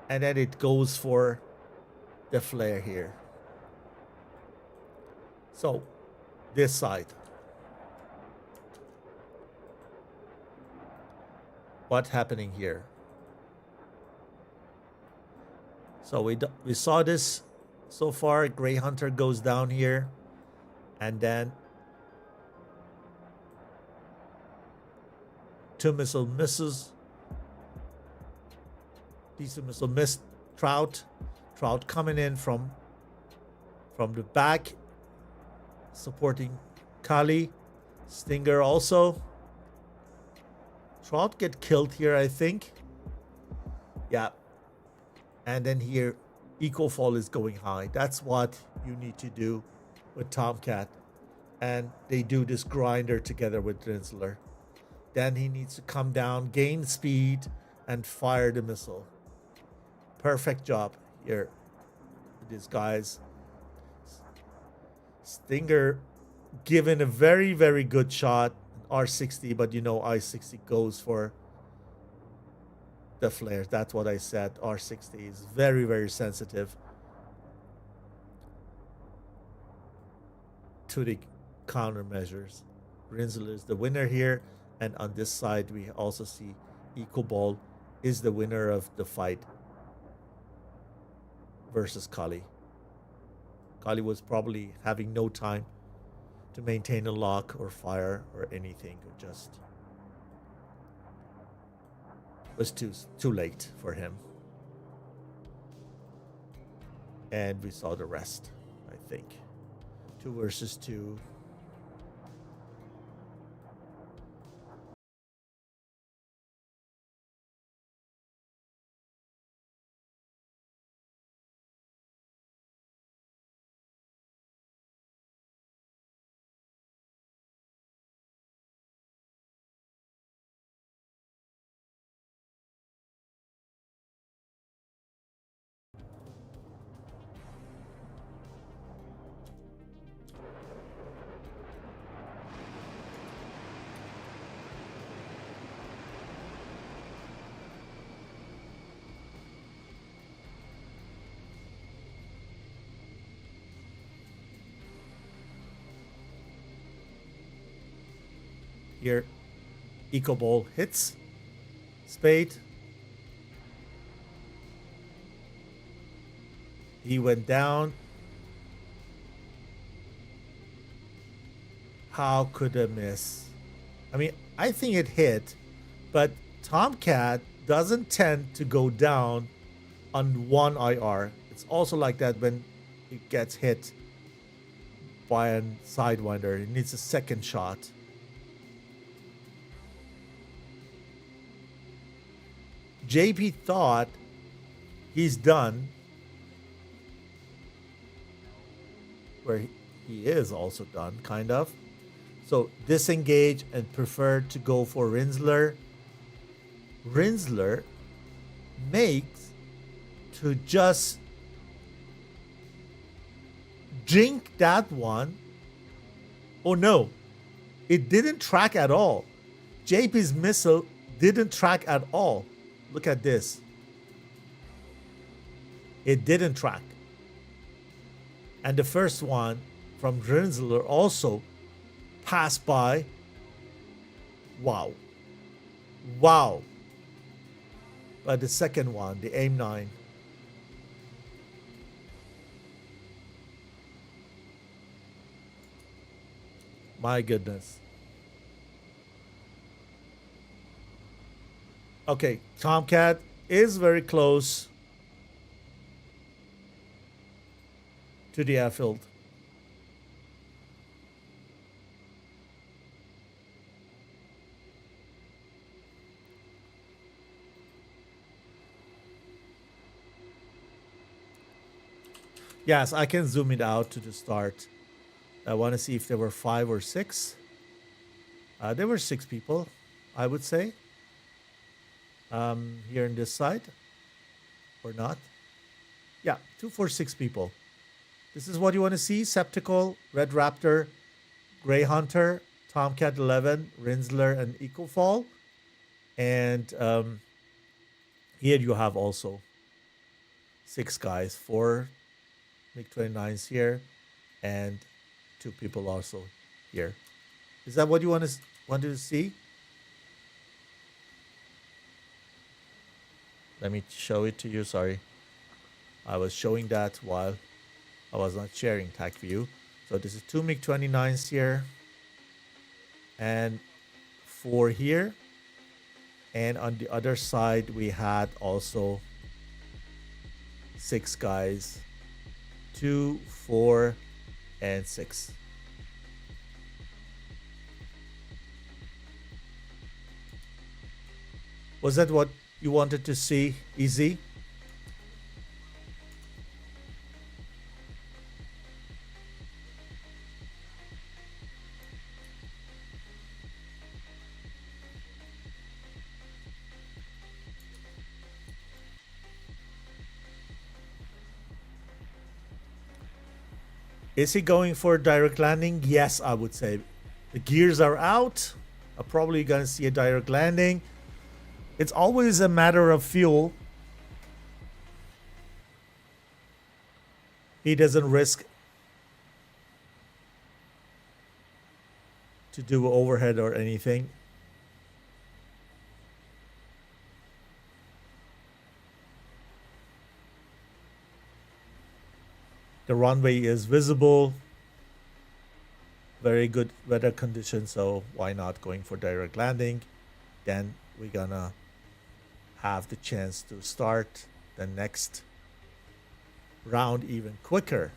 and then it goes for the flare here. So this side, what's happening here? So we saw this so far. Grey Hunter goes down here. And then 2 missile misses. Decent missile missed. Trout coming in from the back, supporting Kali. Stinger also. Trout get killed here, I think. Yeah. And then here, Eco Fall is going high. That's what you need to do with Tomcat. And they do this grinder together with Rinsler. Then he needs to come down, gain speed, and fire the missile. Perfect job here with these guys. Stinger given a very, very good shot. R60, but you know I-60 goes for the flares. That's what I said. R60 is very, very sensitive to the countermeasures. Rinsler is the winner here. And on this side, we also see EcoBall is the winner of the fight versus Kali. Kali was probably having no time to maintain a lock or fire or anything. It just was too late for him. And we saw the rest, I think. 2 versus 2. Here, EcoBall hits. Spade. He went down. How could I miss? I mean, I think it hit, but Tomcat doesn't tend to go down on one IR. It's also like that when it gets hit by a Sidewinder. It needs a second shot. JP thought he's done, where he is also done, kind of. So disengage and prefer to go for Rinsler. Rinsler makes to just jink that one. Oh no, it didn't track at all. JP's missile didn't track at all. Look at this. It didn't track. And the first one from Rinsler also passed by. Wow. Wow. But the second one, the AIM-9, my goodness. Okay, Tomcat is very close to the airfield. Yes, I can zoom it out to the start. I want to see if there were 5 or 6. There were 6 people, I would say. Here in this side, or not. Yeah, 2, 4, 6 people. This is what you want to see. Septical, Red Raptor, Grey Hunter, Tomcat 11, Rinsler, and EcoFall. And here you have also 6 guys, 4 MiG-29s here, and 2 people also here. Is that what you wanted to see? Let me show it to you. Sorry. I was showing that while I was not sharing TAC view. So this is 2 MiG-29s here. And 4 here. And on the other side, we had also 6 guys. 2, 4, and 6. Was that what you wanted to see, Easy? Is he going for direct landing? Yes, I would say. The gears are out. I'm probably going to see a direct landing. It's always a matter of fuel. He doesn't risk to do overhead or anything. The runway is visible. Very good weather conditions, so why not going for direct landing? Then we're gonna have the chance to start the next round even quicker.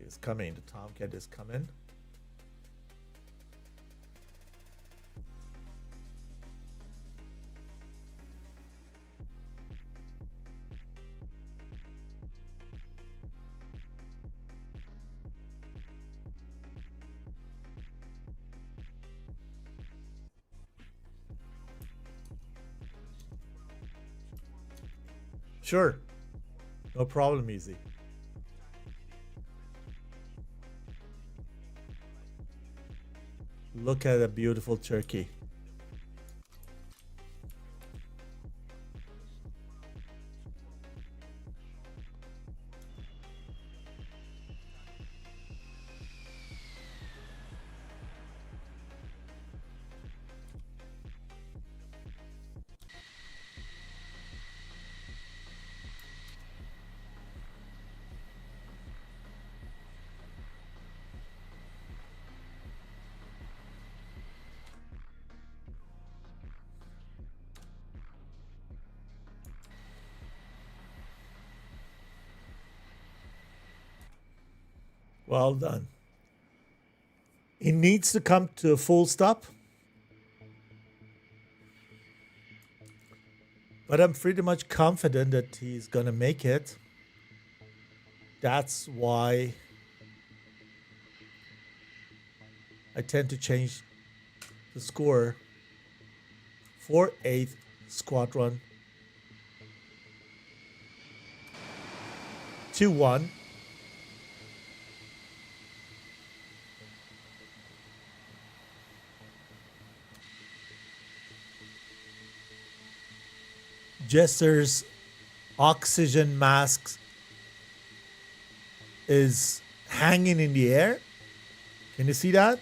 He's coming. The Tomcat is coming. Sure. No problem, Easy. Look at a beautiful turkey. Well done. He needs to come to a full stop. But I'm pretty much confident that he's going to make it. That's why I tend to change the score for 8th Squadron to 1. Jester's oxygen masks is hanging in the air. Can you see that?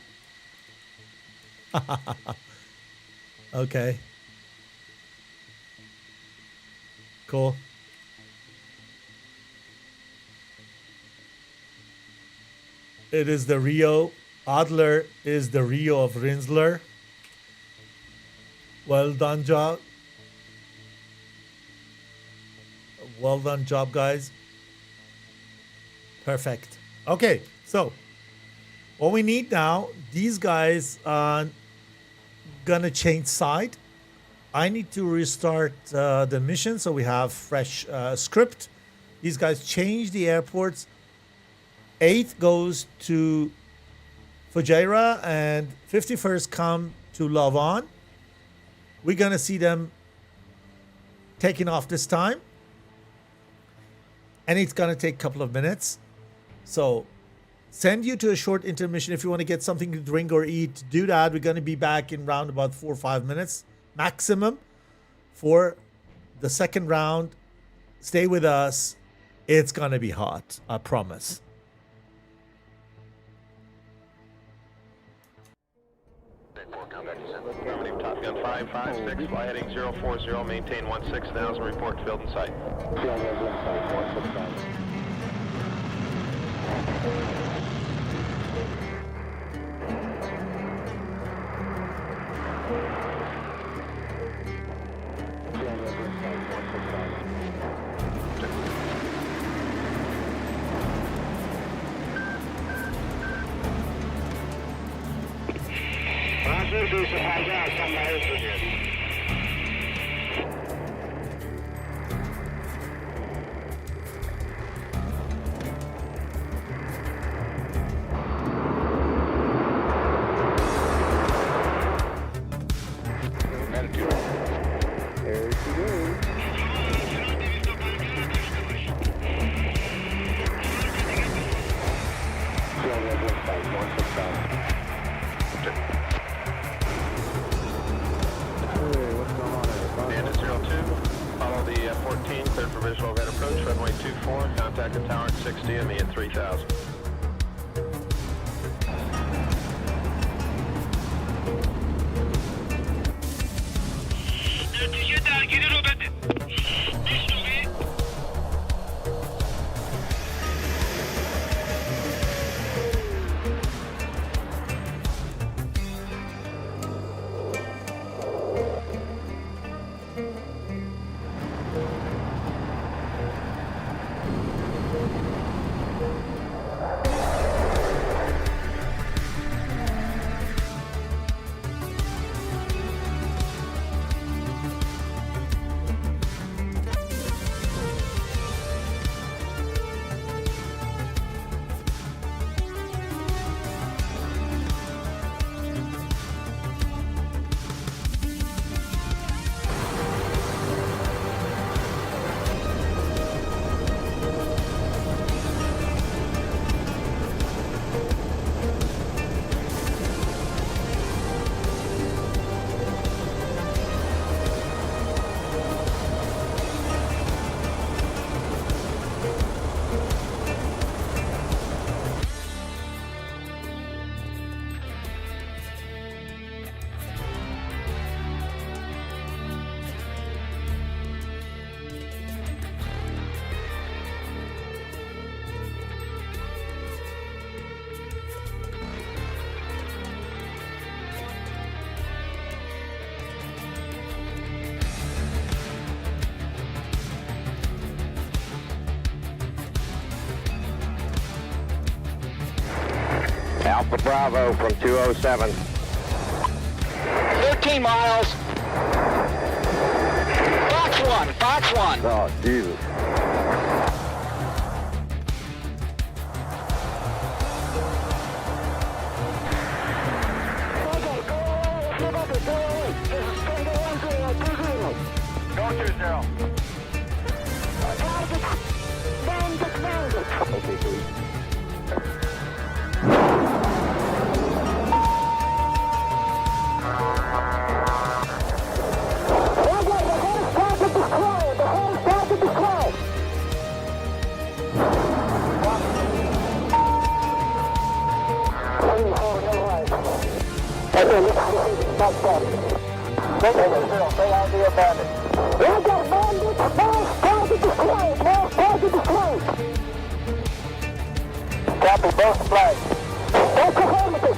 Okay. Cool. It is the Rio. Adler is the Rio of Rinsler. Well done, job. Well done job, guys. Perfect. Okay, so what we need now, these guys are gonna change side. I need to restart the mission so we have fresh script. These guys change the airports. 8th goes to Fujairah and 51st come to Lavon. We're gonna see them taking off this time. And it's going to take a couple of minutes. So send you to a short intermission if you want to get something to drink or eat. Do that. We're going to be back in round about 4 or 5 minutes maximum for the second round. Stay with us. It's going to be hot. I promise. Top Gun 556, fly heading 040, maintain 16,000, report field in sight. There she goes. Bandit 02, follow the 14, cleared for visual overhead approach, runway 24, contact the tower at 60 and me at 3000. Alpha Bravo from 207. 13 miles. Fox 1, Fox 1. Oh, Jesus. Go 20. Okay, please. Copy both flags. That's affirmative.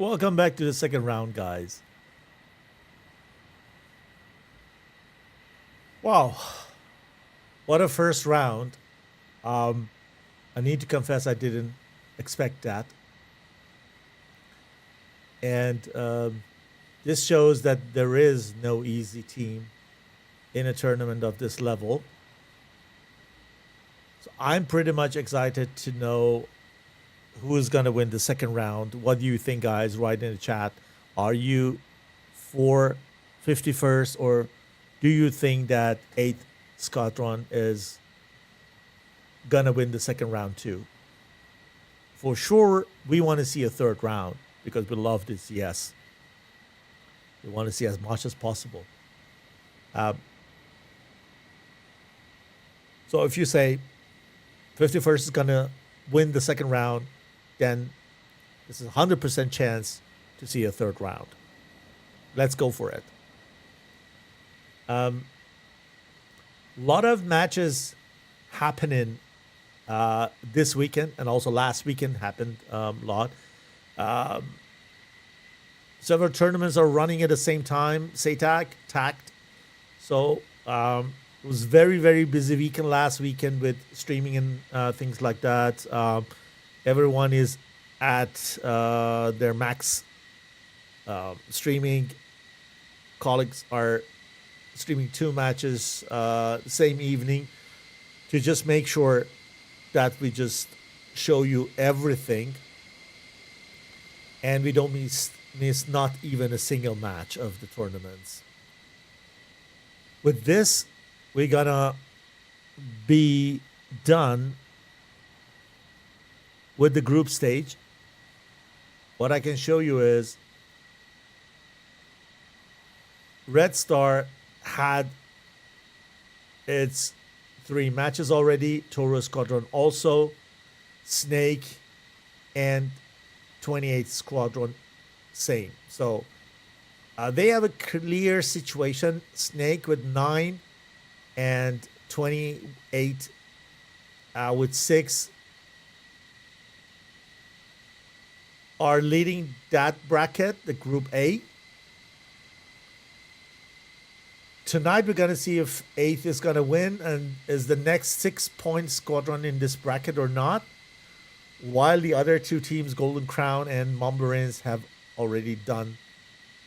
Welcome back to the second round, guys. Wow. What a first round. I need to confess I didn't expect that. And this shows that there is no easy team in a tournament of this level. So I'm pretty much excited to know who's going to win the second round. What do you think, guys? Write in the chat. Are you for 51st, or do you think that 8th Squadron is going to win the second round too? For sure, we want to see a third round because we love this, yes. We want to see as much as possible. So if you say 51st is going to win the second round, then this is a 100% chance to see a third round. Let's go for it. A lot of matches happening this weekend, and also last weekend happened a lot. Several tournaments are running at the same time. SATAC, TACT. So it was very, very busy weekend last weekend with streaming and things like that. Everyone is at their max streaming. Colleagues are streaming 2 matches same evening to just make sure that we just show you everything and we don't miss not even a single match of the tournaments. With this, we're gonna be done with the group stage. What I can show you is Red Star had its 3 matches already, Toro Squadron also, Snake and 28th Squadron same. So they have a clear situation. Snake with 9 and 28 with 6 are leading that bracket, the Group A. Tonight we're going to see if 8th is going to win and is the next 6-point squadron in this bracket or not, while the other 2 teams, Golden Crown and Momberins, have already done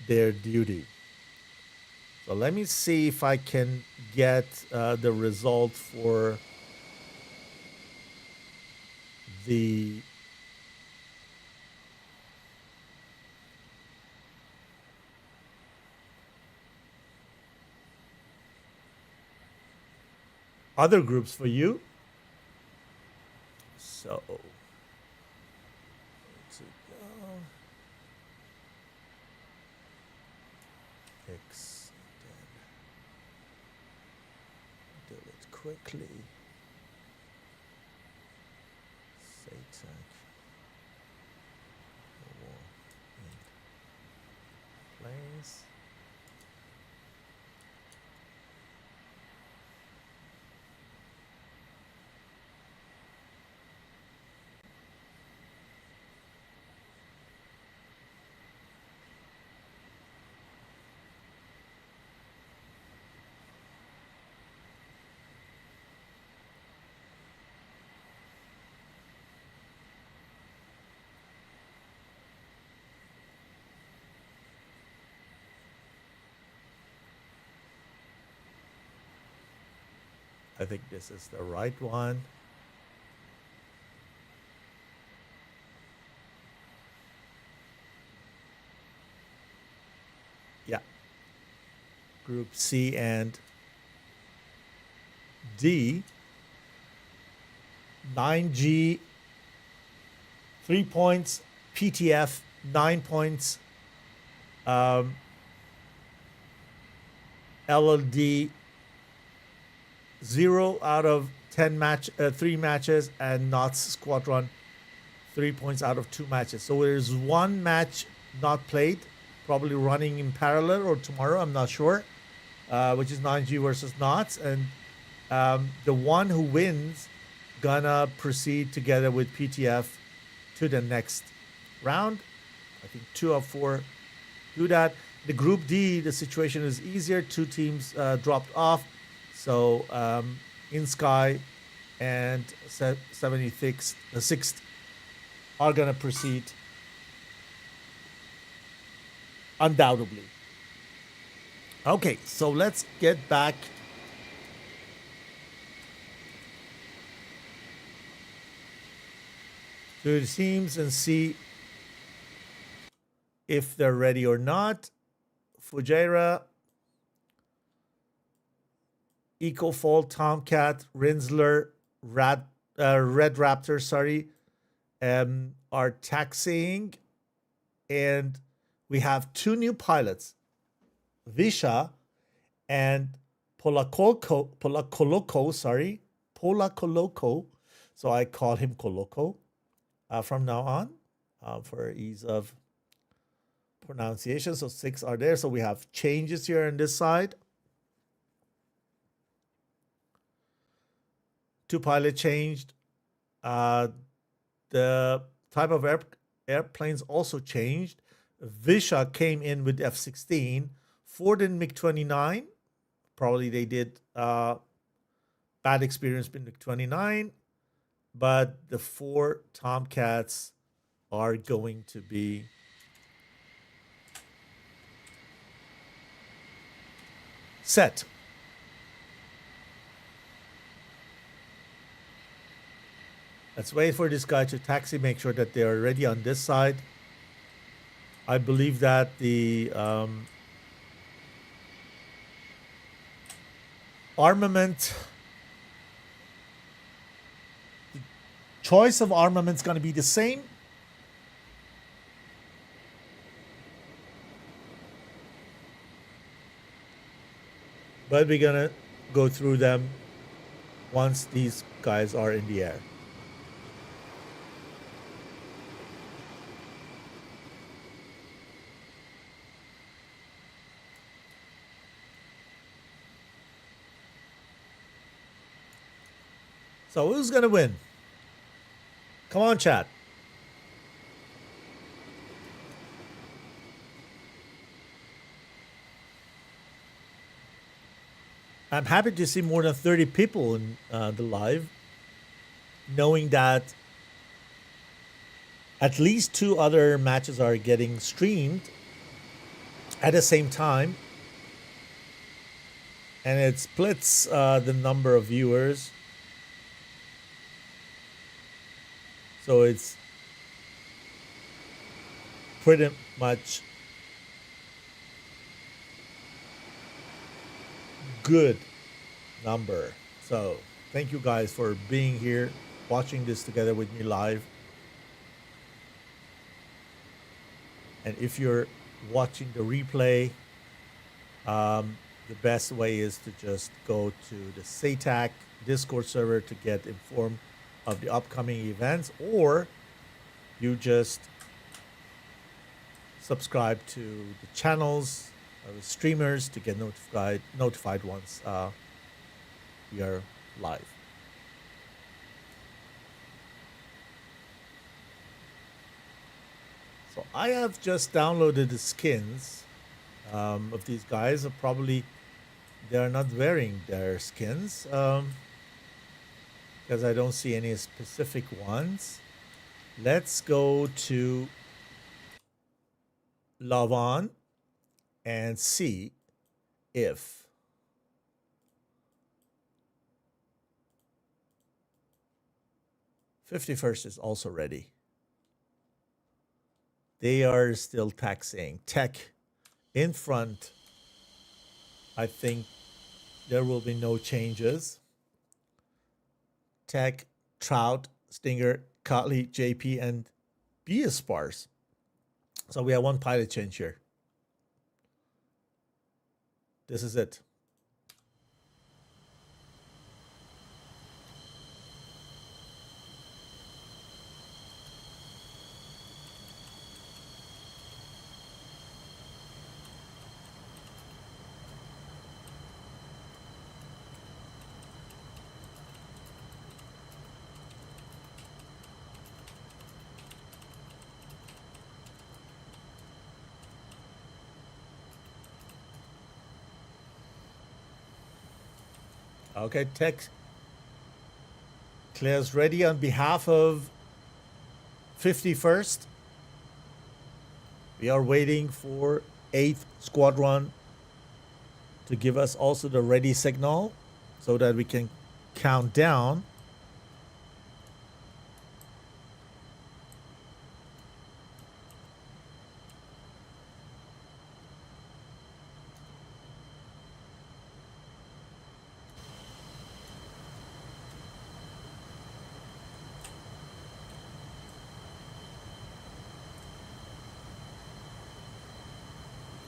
their duty. So let me see if I can get the result for the other groups for you. So let's go. Extend. Do it quickly. SATAC war in place. I think this is the right one. Yeah. Group C and D. 9G, 3 points. PTF, 9 points. LLD, 0 out of 10 3 matches, and Knots Squadron 3 points out of 2 matches. So there's 1 match not played, probably running in parallel or tomorrow, I'm not sure, which is 9G versus Knots, and the one who wins gonna proceed together with PTF to the next round. I think 2 of 4 do that. The Group D, the situation is easier. 2 teams dropped off. So In Sky and 76th are going to proceed undoubtedly. Okay, so let's get back to the teams and see if they're ready or not. Fujairah, EcoFold, Tomcat, Rinsler, Red Raptor, are taxiing. And we have 2 new pilots, Visha and Polacoloco. So I call him Coloco from now on for ease of pronunciation. So 6 are there. So we have changes here on this side. 2 pilot changed. The type of airplanes also changed. Visha came in with F-16. Ford in MiG-29. Probably they did bad experience with MiG-29. But the 4 Tomcats are going to be set. Let's wait for this guy to taxi, make sure that they are ready on this side. I believe that the armament, the choice of armament is going to be the same. But we're going to go through them once these guys are in the air. So who's going to win? Come on, chat. I'm happy to see more than 30 people in the live, knowing that at least 2 other matches are getting streamed at the same time. And it splits the number of viewers. So it's pretty much good number. So thank you guys for being here, watching this together with me live. And if you're watching the replay, the best way is to just go to the SATAC Discord server to get informed of the upcoming events, or you just subscribe to the channels of the streamers to get notified once we are live. So I have just downloaded the skins of these guys. Probably they are not wearing their skins. Because I don't see any specific ones. Let's go to Lavon and see if '51st is also ready. They are still taxiing. Tech in front. I think there will be no changes. Tech, Trout, Stinger, Cotley, JP, and B is sparse. So we have 1 pilot change here. This is it. Okay, tech clears ready on behalf of 51st. We are waiting for 8th Squadron to give us also the ready signal so that we can count down.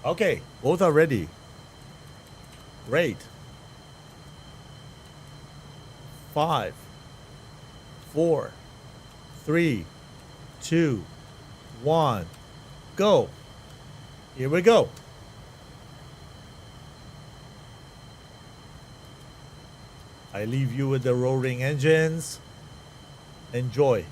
Okay, both are ready. Great. 5, 4, 3, 2, 1, go. Here we go. I leave you with the roaring engines. Enjoy.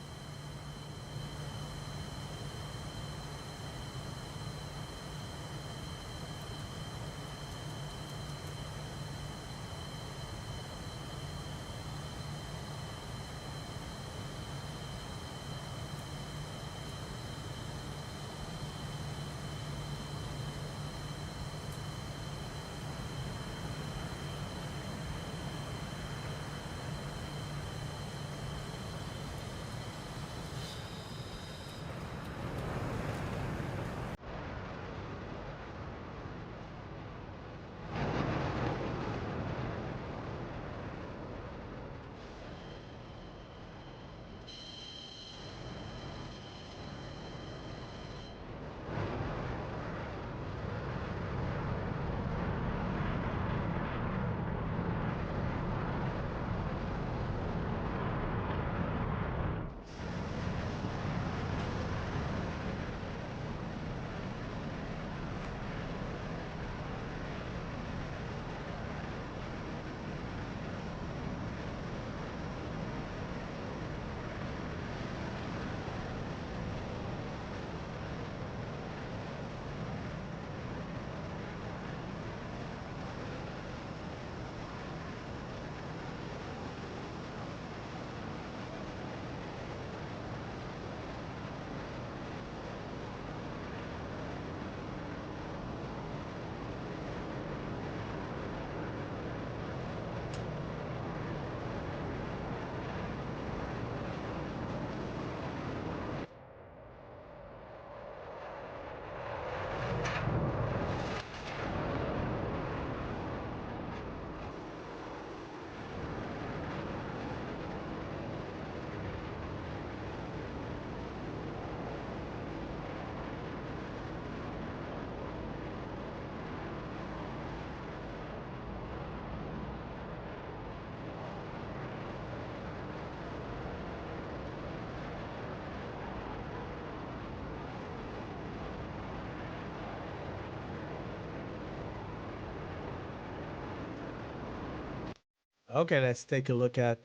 Okay, let's take a look at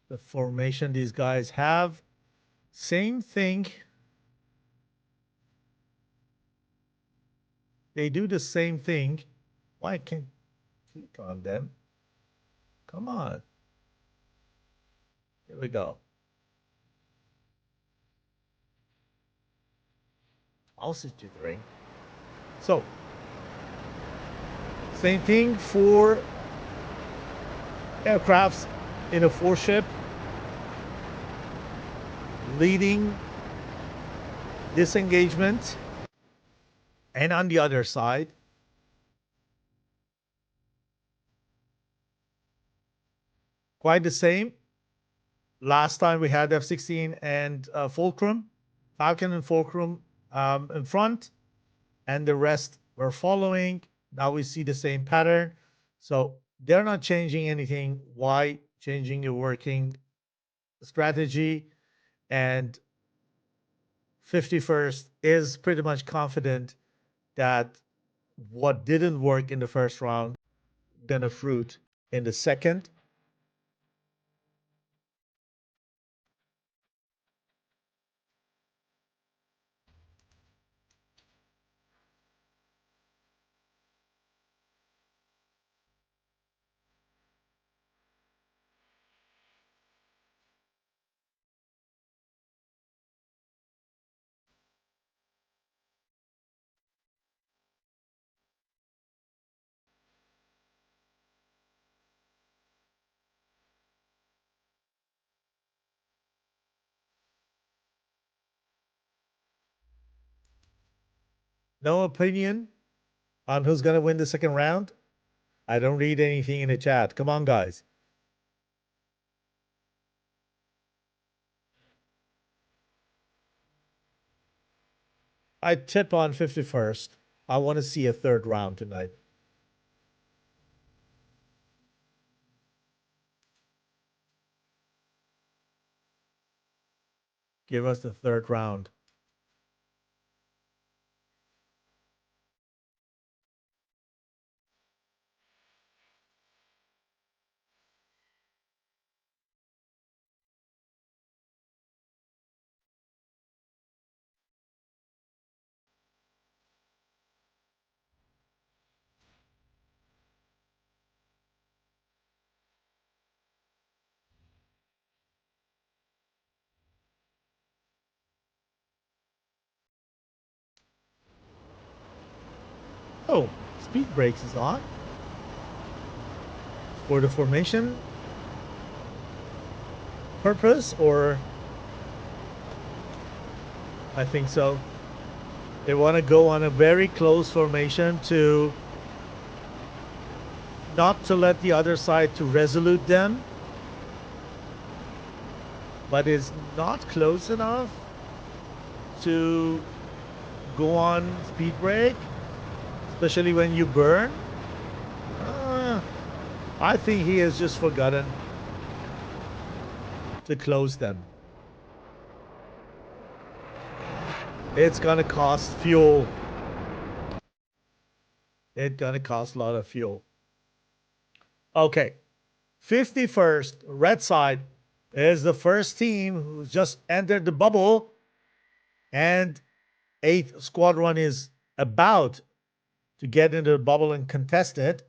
the formation these guys have. Same thing. They do the same thing. Why can't click on them? Come on. Here we go. Also jittering. So, same thing for aircrafts in a four ship leading disengagement, and on the other side, quite the same. Last time we had F-16 and Fulcrum, Falcon and Fulcrum in front, and the rest were following. Now we see the same pattern. So they're not changing anything. Why changing your working strategy? And 51st is pretty much confident that what didn't work in the first round gonna fruit in the second. No opinion on who's going to win the second round? I don't read anything in the chat. Come on, guys. I tip on 51st. I want to see a third round tonight. Give us the third round. Oh, speed brakes is on. For the formation purpose, or I think so. They want to go on a very close formation to not to let the other side to resolute them, but is not close enough to go on speed brake, especially when you burn. I think he has just forgotten to close them. It's gonna cost fuel. It's gonna cost a lot of fuel. Okay, 51st, red side is the first team who just entered the bubble, and 8th squadron is about to get into the bubble and contest it.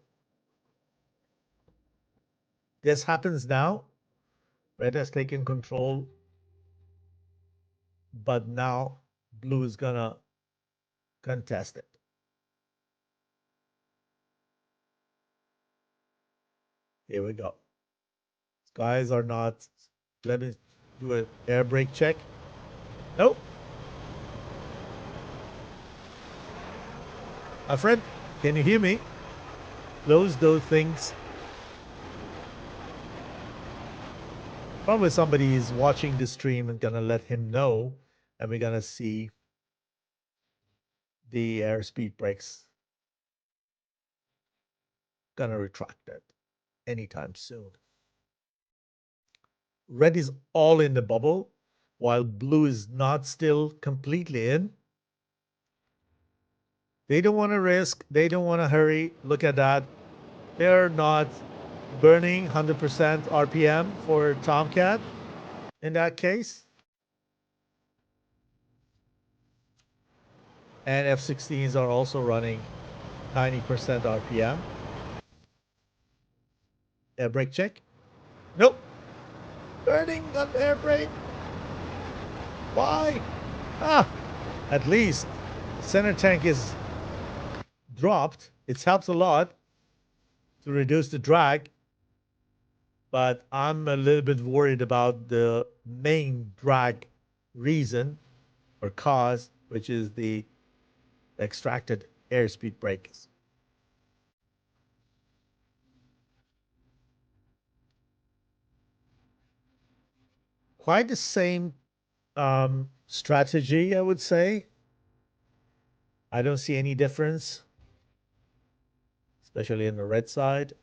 This happens now. Red has taken control, but now blue is gonna contest it. Here we go. Guys are not. Let me do an air brake check. Nope. My friend, can you hear me? Close those things. Probably somebody is watching the stream and gonna let him know, and we're gonna see the airspeed brakes. Gonna retract it anytime soon. Red is all in the bubble, while blue is not still completely in. They don't want to risk. They don't want to hurry. Look at that. They're not burning 100% RPM for Tomcat in that case. And F-16s are also running 90% RPM. Air brake check. Nope. Burning on air brake. Why? At least center tank is dropped. It's helped a lot to reduce the drag, but I'm a little bit worried about the main drag reason or cause, which is the extracted airspeed brakes. Quite the same strategy, I would say. I don't see any difference, especially in the red side.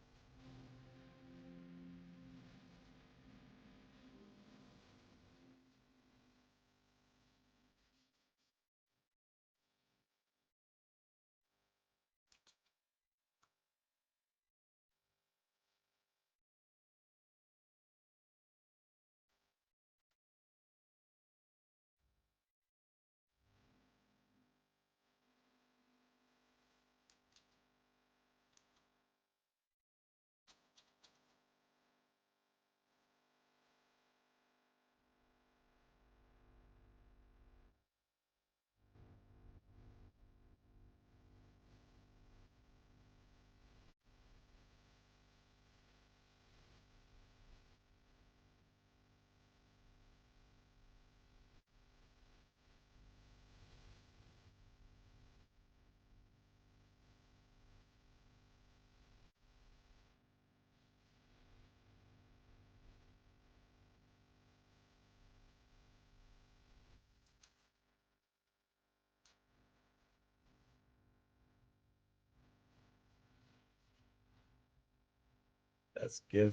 Let's give.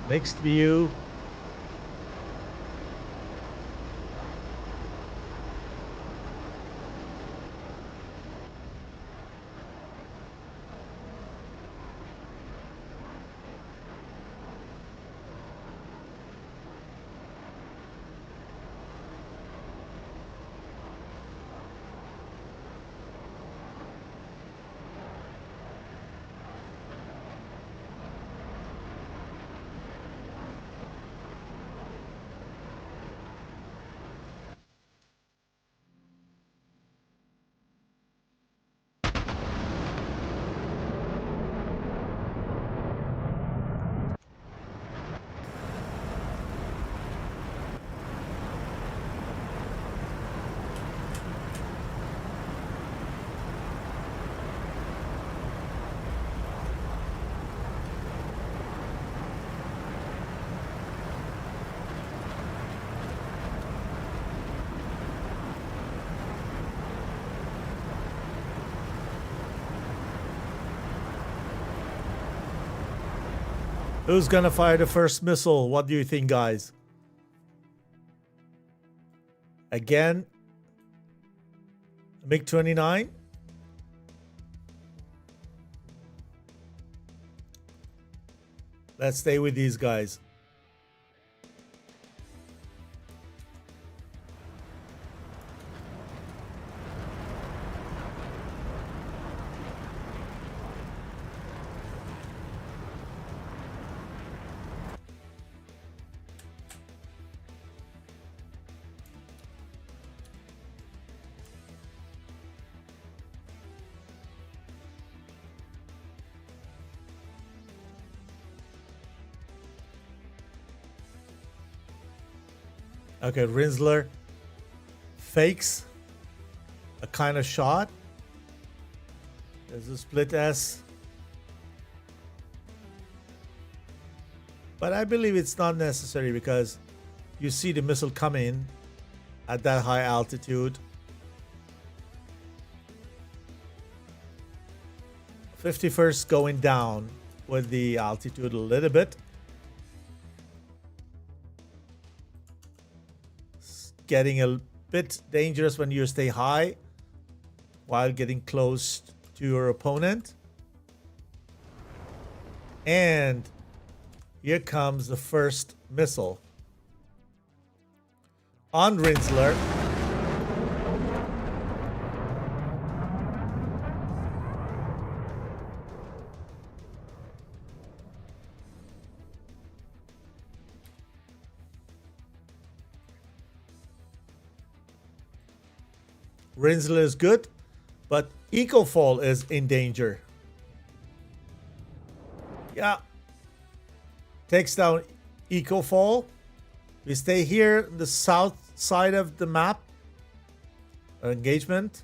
Mixed view. Who's gonna fire the first missile? What do you think, guys? Again, MiG-29. Let's stay with these guys. Okay, Rinsler fakes a kind of shot. There's a split S. But I believe it's not necessary because you see the missile come in at that high altitude. 51st going down with the altitude a little bit. Getting a bit dangerous when you stay high while getting close to your opponent. And here comes the first missile on Rinsler. Rinsler is good, but Ecofall is in danger. Yeah. Takes down Ecofall. We stay here on the south side of the map. Engagement.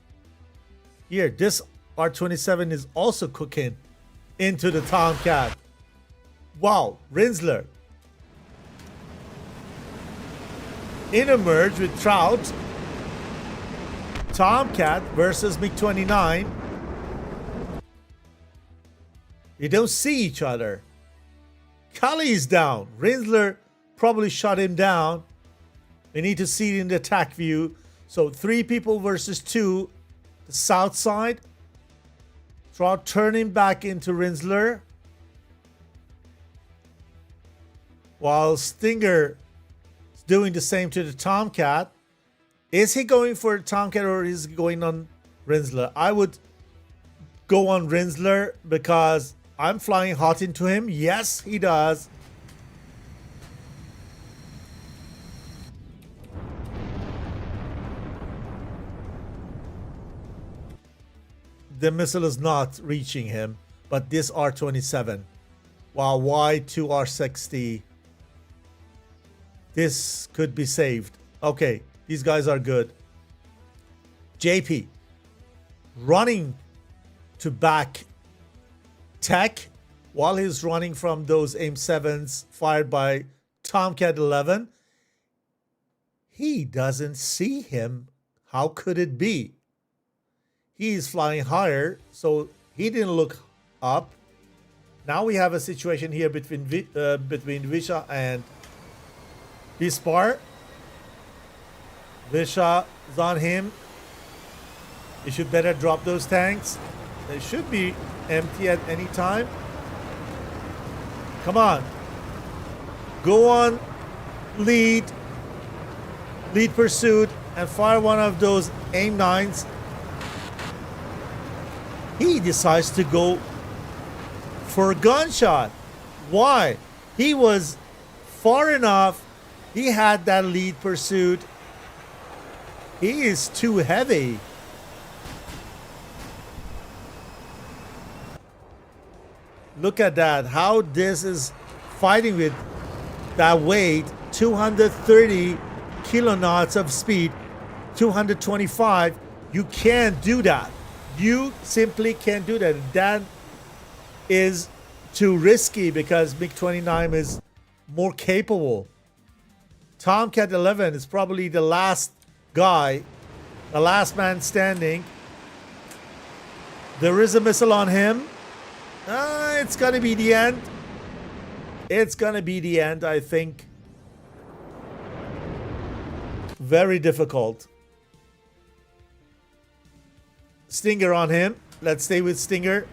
Here, this R-27 is also cooking into the Tomcat. Wow, Rinsler. In a merge with Trout. Tomcat versus MiG-29. They don't see each other. Cully's down. Rinsler probably shot him down. We need to see it in the attack view. So 3 people versus 2. The south side. Trout turning back into Rinsler. While Stinger is doing the same to the Tomcat. Is he going for Tomcat or is he going on Rinsler? I would go on Rinsler because I'm flying hot into him. Yes, he does. The missile is not reaching him, but this R-27. Wow, Y2R60. This could be saved. Okay. These guys are good. JP running to back Tech while he's running from those AIM-7s fired by Tomcat 11. He doesn't see him. How could it be? He is flying higher, so he didn't look up. Now we have a situation here between Visha and Bispar. Visha is on him. You should better drop those tanks. They should be empty at any time. Come on. Go on lead pursuit, and fire one of those AIM-9s. He decides to go for a gunshot. Why? He was far enough. He had that lead pursuit. He is too heavy. Look at that. How this is fighting with that weight. 230 kilonauts of speed. 225. You can't do that. You simply can't do that. That is too risky because MiG-29 is more capable. Tomcat 11 is probably the last guy, the last man standing. There is a missile on him. It's gonna be the end. It's gonna be the end, I think. Very difficult. Stinger on him. Let's stay with Stinger.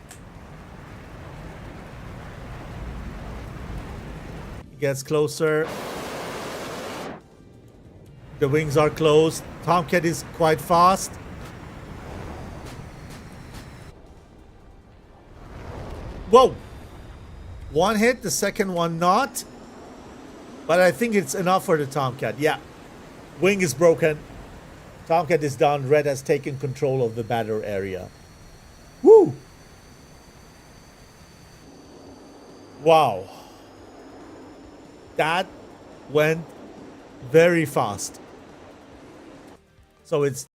He gets closer. The wings are closed. Tomcat is quite fast. Whoa! One hit, the second one not. But I think it's enough for the Tomcat. Yeah. Wing is broken. Tomcat is down. Red has taken control of the battle area. Woo! Wow. That went very fast. So it's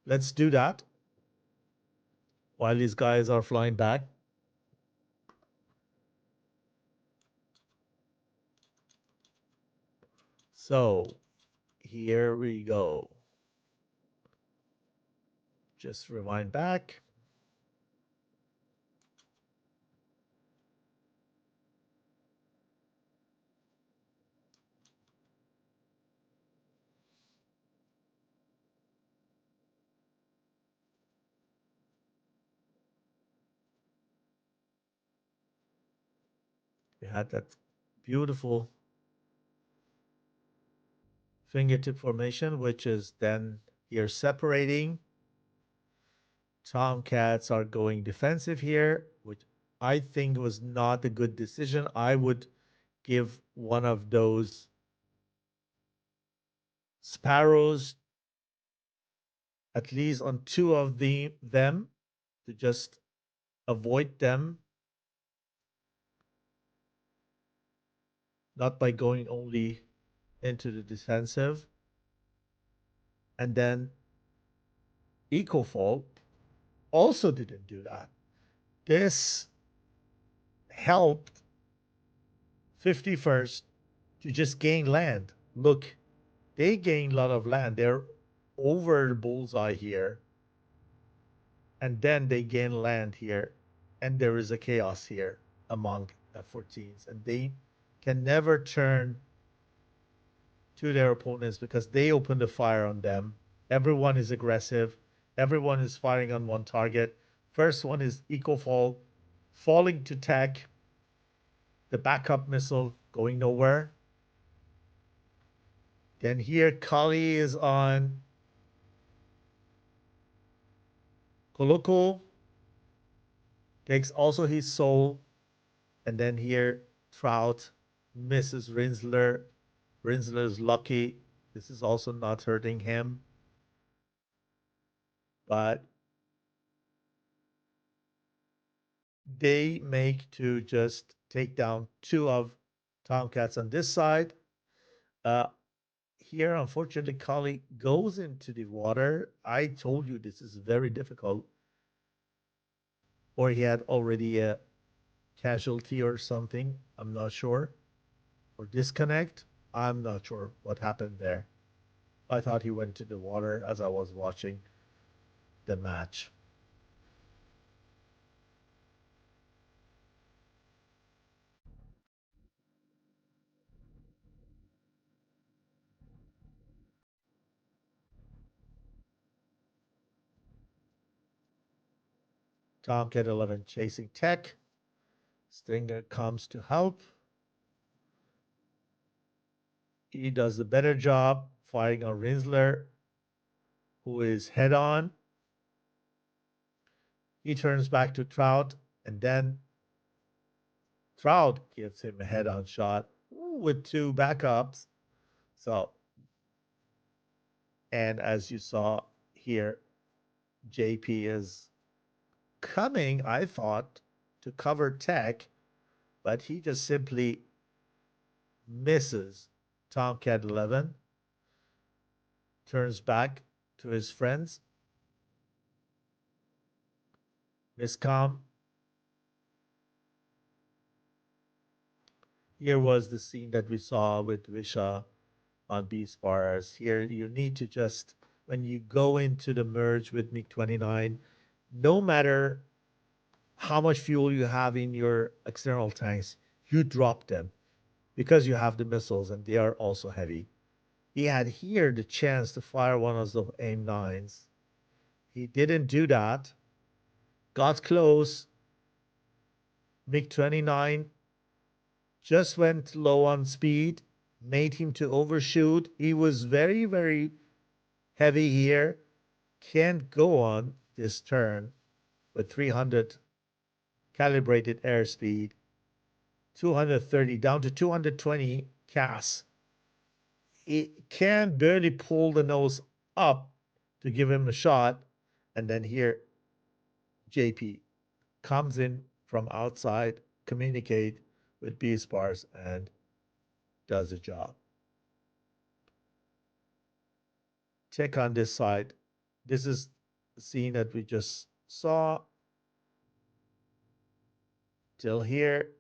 let's do that while these guys are flying back. So here we go. Just rewind back. We had that beautiful fingertip formation, which is then here separating. Tomcats are going defensive here, which I think was not a good decision. I would give one of those Sparrows at least on two of them to just avoid them, not by going only into the defensive. And then EcoFall also didn't do that. This helped 51st to just gain land. Look, they gain a lot of land. They're over the bullseye here. And then they gain land here. And there is a chaos here among F-14s. And they can never turn to their opponents because they open the fire on them. Everyone is aggressive. Everyone is firing on one target. First one is eco fall, falling to tech, the backup missile going nowhere. Then here, Kali is on Koloko, takes also his soul. And then here, Trout misses Rinsler. Rinsler's lucky. This is also not hurting him. But they make to just take down two of Tomcats on this side. Uh, Here, unfortunately, Kali goes into the water. I told you this is very difficult. Or he had already a casualty or something. I'm not sure. Or disconnect. I'm not sure what happened there. I thought he went to the water as I was watching the match. Tomcat 11 chasing Tech. Stinger comes to help. He does a better job firing on Rinsler, who is head on. He turns back to Trout, and then Trout gives him a head on shot with two backups. So, and as you saw here, JP is coming, I thought, to cover Tech, but he just simply misses Tomcat 11, turns back to his friends. Miscom. Here was the scene that we saw with Visha on B Spars. Here, you need to just, when you go into the merge with MiG-29, no matter how much fuel you have in your external tanks, you drop them because you have the missiles and they are also heavy. He had here the chance to fire one of those AIM-9s. He didn't do that. Got close. MiG-29 just went low on speed, made him to overshoot. He was very, very heavy here. Can't go on this turn with 300 calibrated airspeed, 230 down to 220 CAS. It can barely pull the nose up to give him a shot. And then here, JP comes in from outside, communicate with B Spars, and does the job. Check on this side. This is the scene that we just saw. Till here,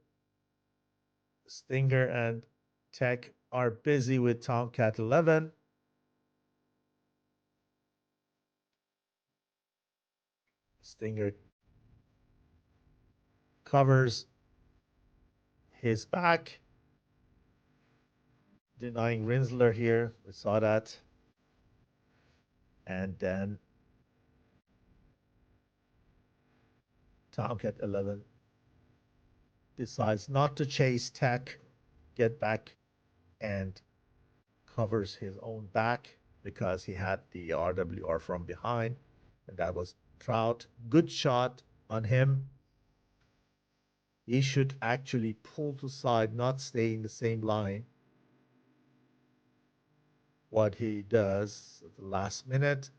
Stinger and Tech are busy with Tomcat 11. Stinger covers his back, denying Rinsler here. We saw that. And then Tomcat 11 decides not to chase Tech, get back, and covers his own back because he had the RWR from behind. And that was Trout. Good shot on him. He should actually pull to side, not stay in the same line. What he does at the last minute,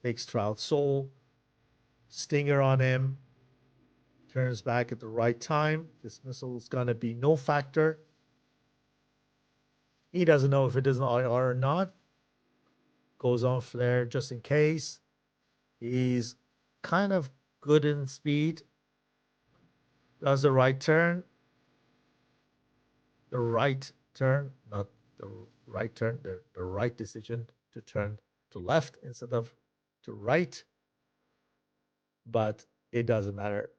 takes Trout's soul, Stinger on him, turns back at the right time. This missile is going to be no factor. He doesn't know if it is an IR or not. Goes on flare just in case. He's kind of good in speed. Does the right turn. The right turn, not the right turn, the right decision to turn to left instead of to right. But it doesn't matter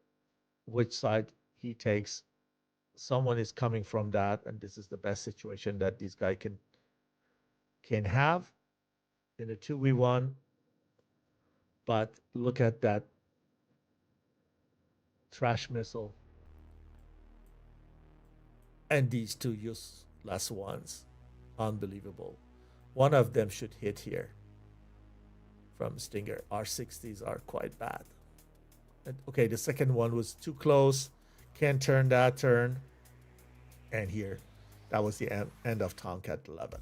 which side he takes. Someone is coming from that, and this is the best situation that this guy can have in a 2v1. But look at that trash missile. And these two useless ones. Unbelievable. One of them should hit here from Stinger. Our 60s are quite bad. Okay, the second one was too close. Can't turn that turn. And here, that was the end of Tomcat 11.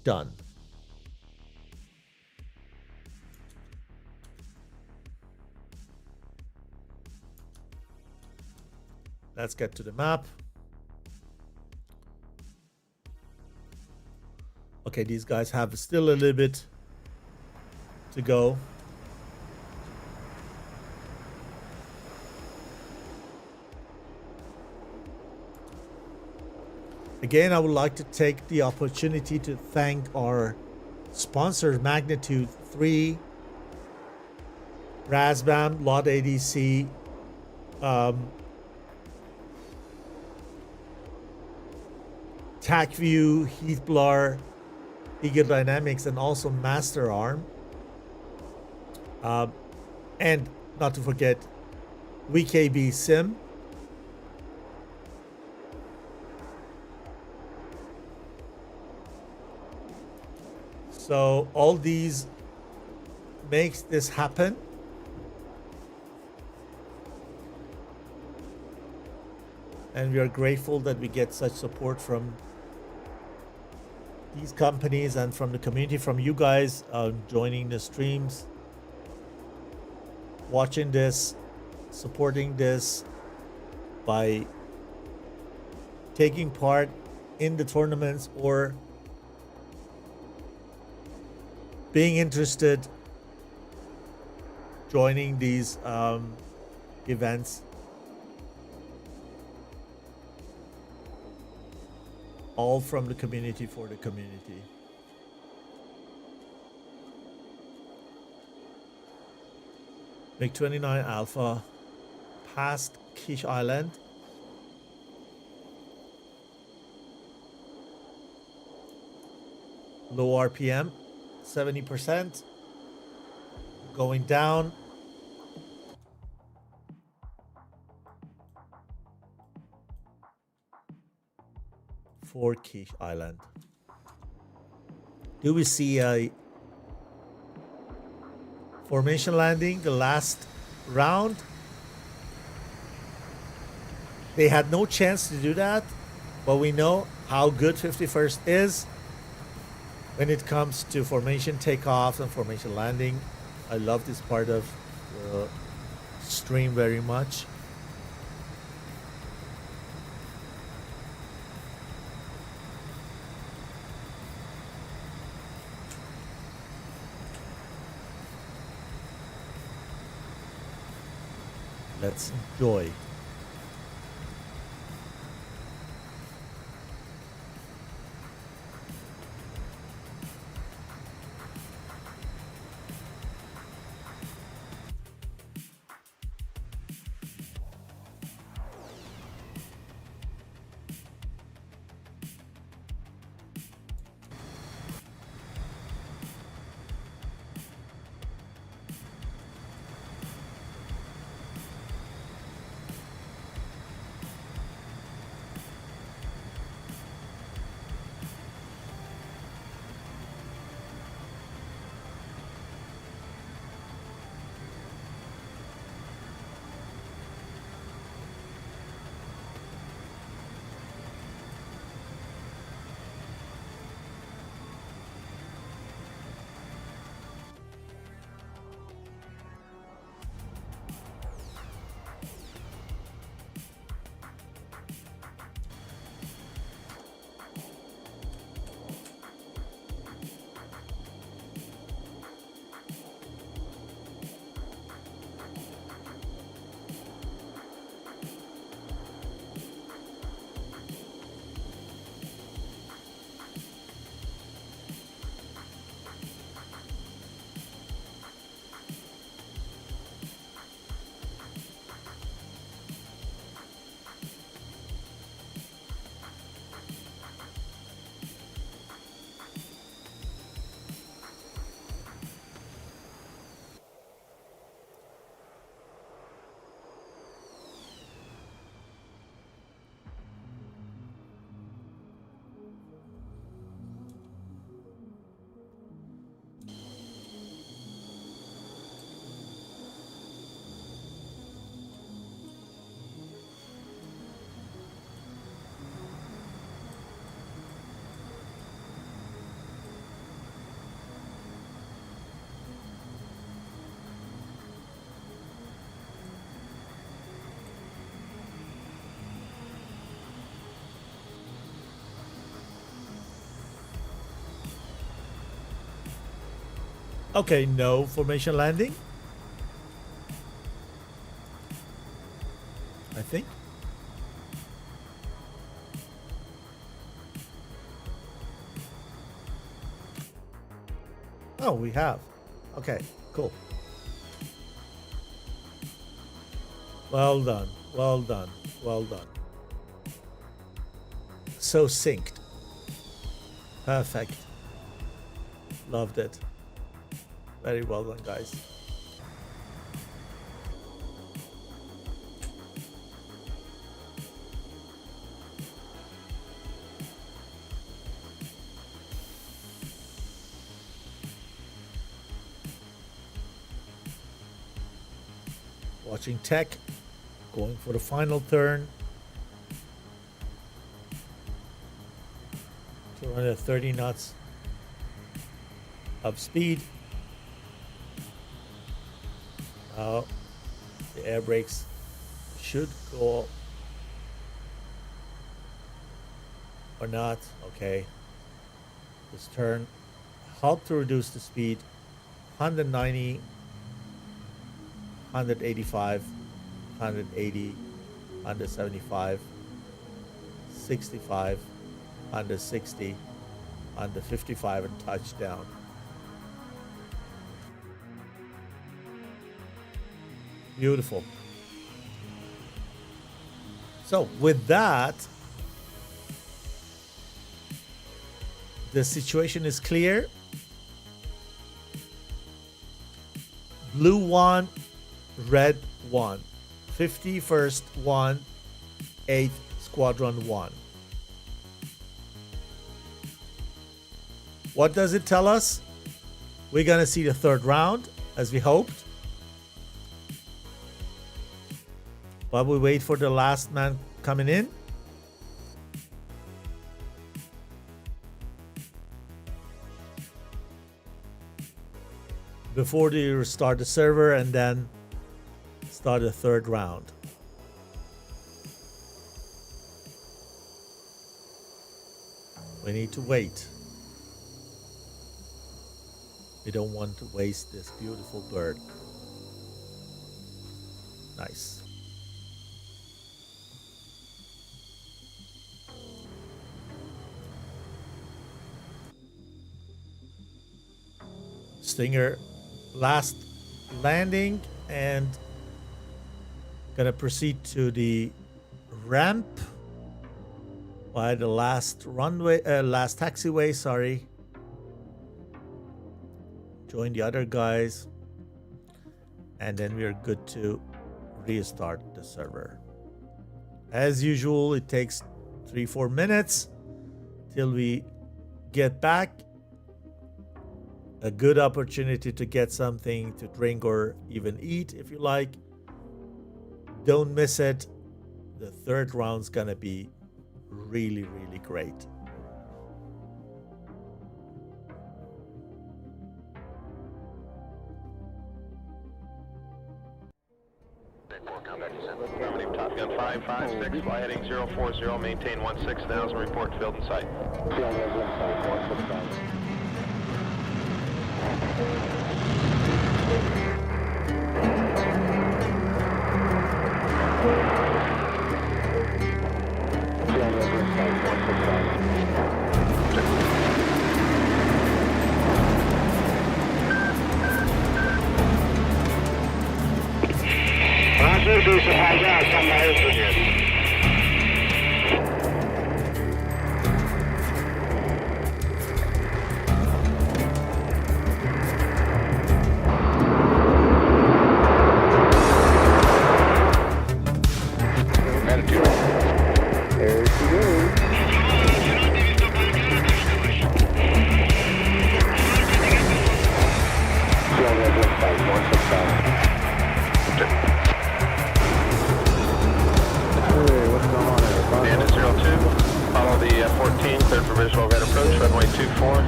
Done. Let's get to the map. Okay, these guys have still a little bit to go. Again, I would like to take the opportunity to thank our sponsors, Magnitude 3, Razbam, Lot ADC, TacView, Heathblar, Eagle Dynamics, and also Master Arm. And not to forget VKB Sim. So all these makes this happen. And we are grateful that we get such support from these companies and from the community, from you guys joining the streams, watching this, supporting this by taking part in the tournaments or being interested, joining these events. All from the community for the community. MiG-29 Alpha past Quiche Island. Low RPM, 70%. Going down. For Quiche Island. Do we see a formation landing the last round? They had no chance to do that, but we know how good 51st is when it comes to formation takeoff and formation landing. I love this part of the stream very much. Let's enjoy. Okay, no formation landing. I think. Oh, we have. Okay, cool. Well done. Well done. Well done. So synced. Perfect. Loved it. Very well done, guys. Watching tech, going for the final turn. 230 knots of speed. Now the air brakes should go or not. Okay. This turn helped to reduce the speed. 190, 185, 180, 175, 65, under 60, under 55, and touchdown. Beautiful. So with that, the situation is clear. Blue 1, red 1. 51st 1, 8th Squadron 1. What does it tell us? We're going to see the third round, as we hoped. While we wait for the last man coming in. Before they restart the server and then start the third round. We need to wait. We don't want to waste this beautiful bird. Nice. Stinger last landing and gonna proceed to the ramp by the last runway, last taxiway, sorry. Join the other guys and then we are good to restart the server. As usual, it takes 3-4 minutes till we get back. A good opportunity to get something to drink or even eat if you like. Don't miss it. The third round's gonna be really, really great. Top Gun 556, fly heading 040, maintain 16,000, report field in sight.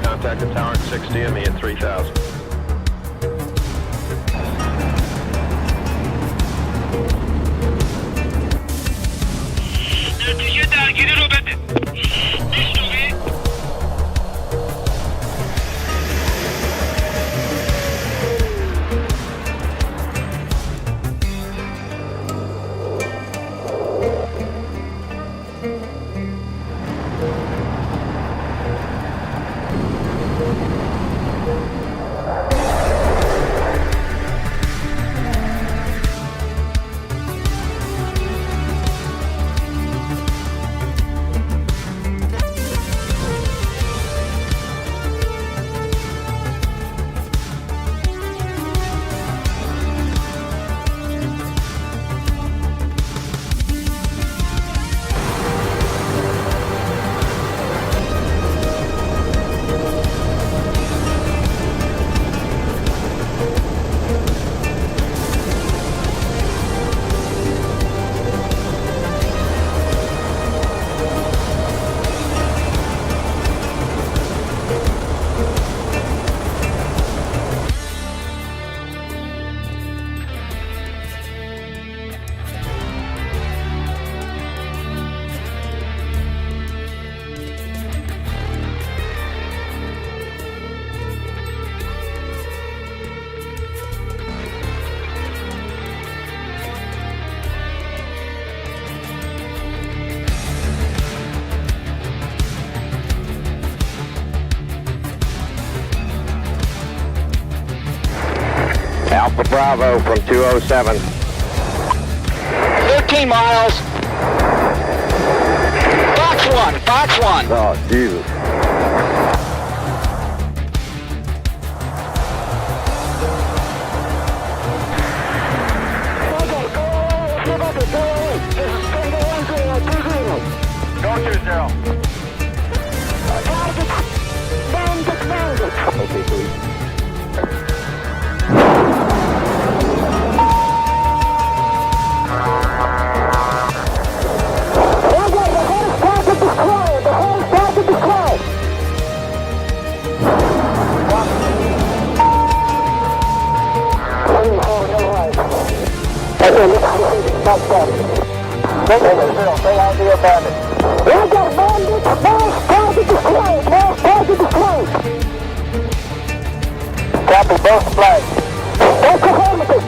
Contact the tower at 60 and me at 3000. Alpha Bravo from 207. 13 miles. Fox 1, Fox 1. Oh, Jesus. Go 20. Okay, sweet. Copy both flags. Affirmative.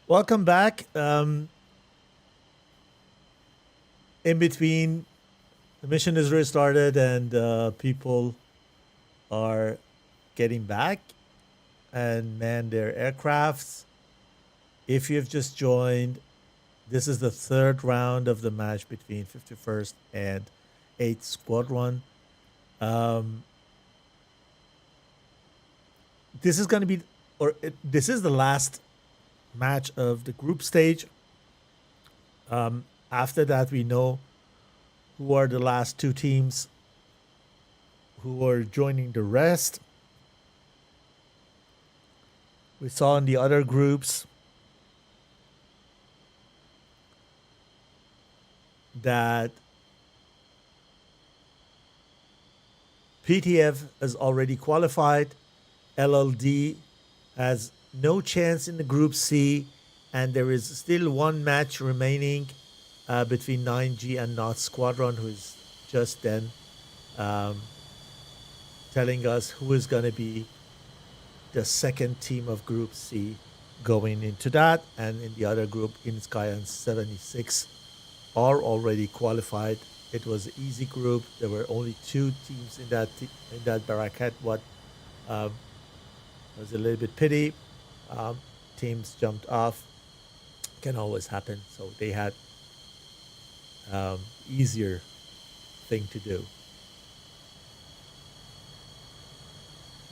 Welcome back. In between, the mission is restarted and people are getting back and man their aircrafts. If you've just joined, This is the third round of the match between 51st and 8th Squadron. This is going to be, this is the last match of the group stage. After that, we know who are the last two teams who are joining the rest. We saw in the other groups that PTF has already qualified. LLD has no chance in the Group C, and there is still one match remaining between 9G and Not Squadron, who is just then telling us who is going to be the second team of Group C going into that. And in the other group, In Sky and 76 are already qualified. It was an easy group. There were only two teams in that bracket. What was a little bit pity. Teams jumped off. Can always happen. So they had easier thing to do.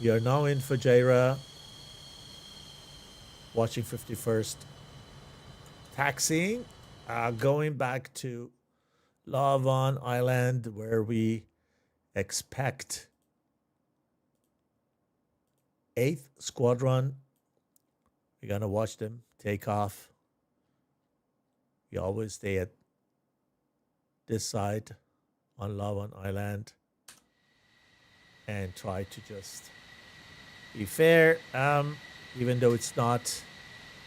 We are now in Fujairah, watching 51st taxiing, going back to Lavan Island, where we expect 8th Squadron. We're going to watch them take off. We always stay at this side on Lavan Island and try to just be fair, even though it's not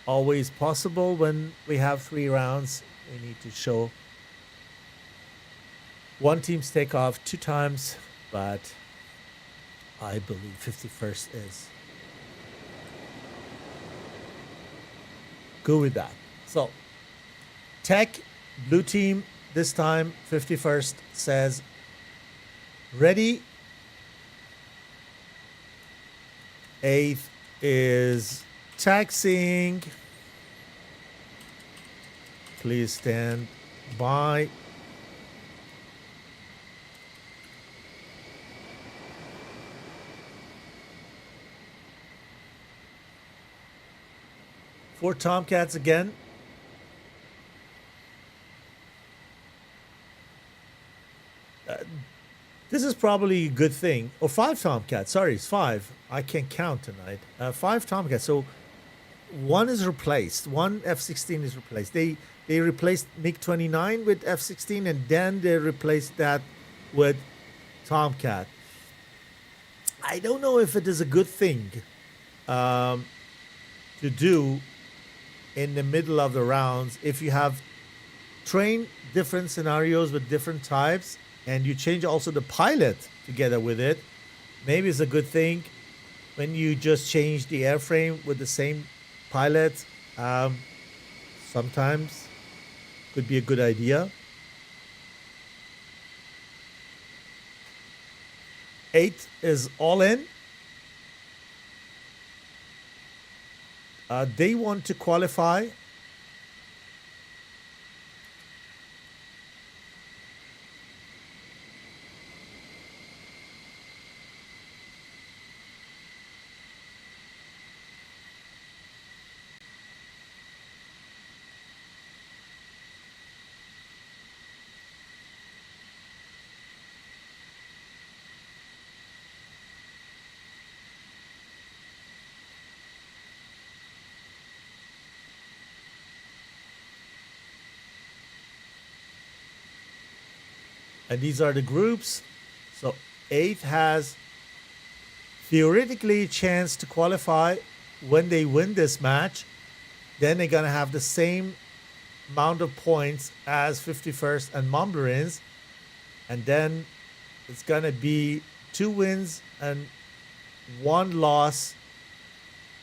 always possible when we have 3 rounds. We need to show one team's take off 2 times, but I believe 51st is good with that. So, Tech, blue team, this time 51st says, ready. 8th is taxiing. Please stand by. Four Tomcats again. This is probably a good thing. Oh, 5 Tomcats. Sorry, it's 5. I can't count tonight. 5 Tomcats. So one is replaced. One F-16 is replaced. They replaced MiG-29 with F-16, and then they replaced that with Tomcat. I don't know if it is a good thing to do in the middle of the rounds. If you have trained different scenarios with different types, and you change also the pilot together with it, maybe it's a good thing. When you just change the airframe with the same pilot, sometimes could be a good idea. 8 is all in. They want to qualify. And these are the groups. So 8th has theoretically a chance to qualify when they win this match. Then they're going to have the same amount of points as 51st and Montblerins. And then it's going to be 2 wins and 1 loss,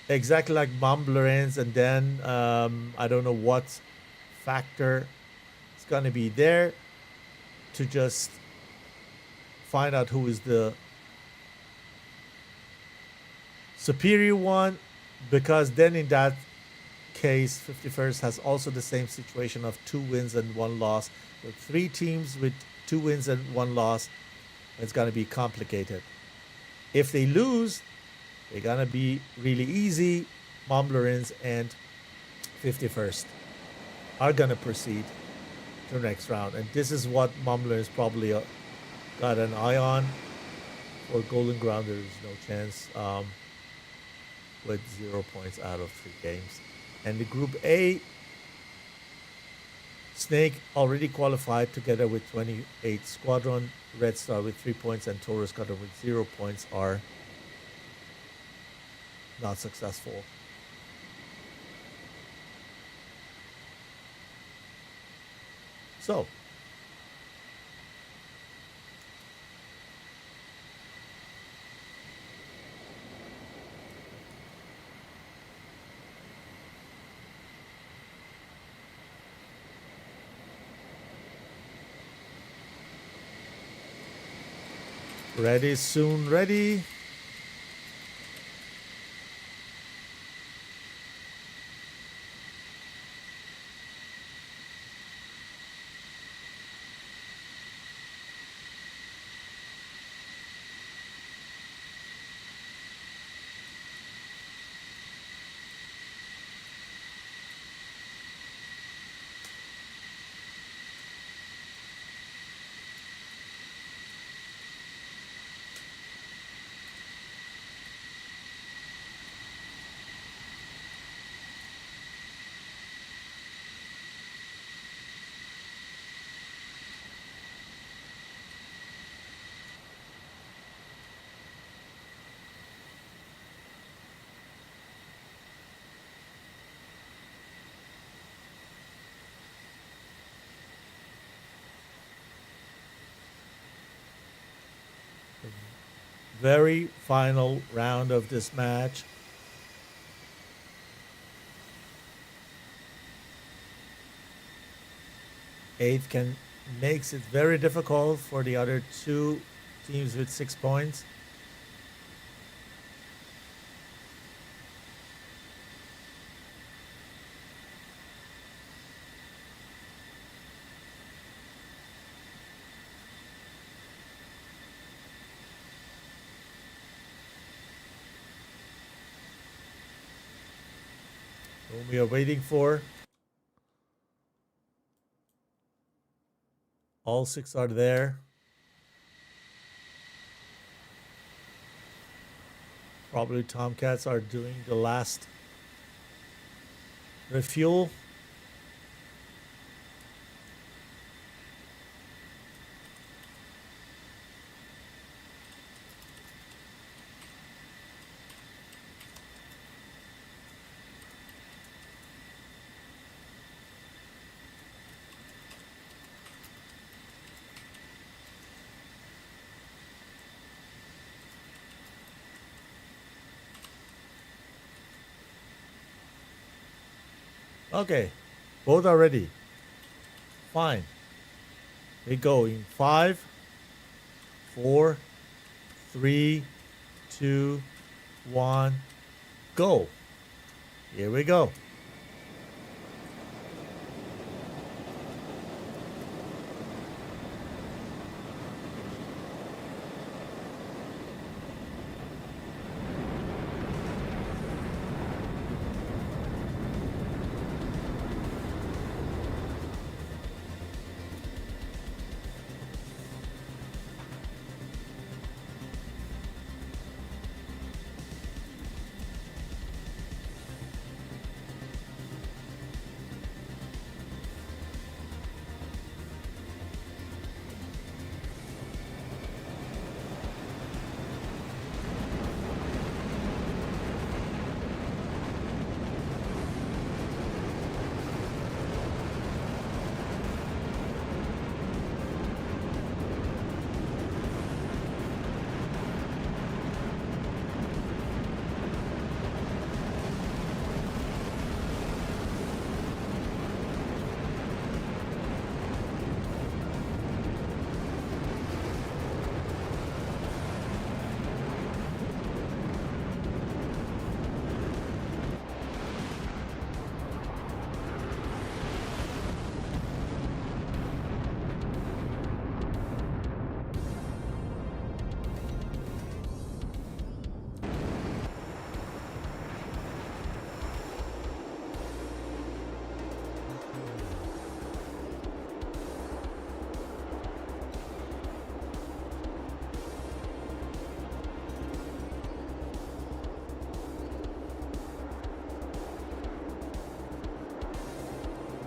exactly like Montblerins. And then I don't know what factor is going to be there to just find out who is the superior one, because then in that case, 51st has also the same situation of 2 wins and 1 loss. With 3 teams with 2 wins and 1 loss, it's going to be complicated. If they lose, they're going to be really easy. Momlerins and 51st are going to proceed to the next round. And this is what Momlerins probably got an eye on. For Golden Ground, there's no chance with 0 points out of 3 games. And the Group A, Snake already qualified together with 28 Squadron. Red Star with 3 points and Taurus Cutter with 0 points are not successful. So, ready, soon ready. Very final round of this match. Eighth makes it very difficult for the other 2 teams with 6 points. Whom we are waiting for. All 6 are there. Probably Tomcats are doing the last refuel. Okay, both are ready. Fine. We go in 5, 4, 3, 2, 1, go. Here we go.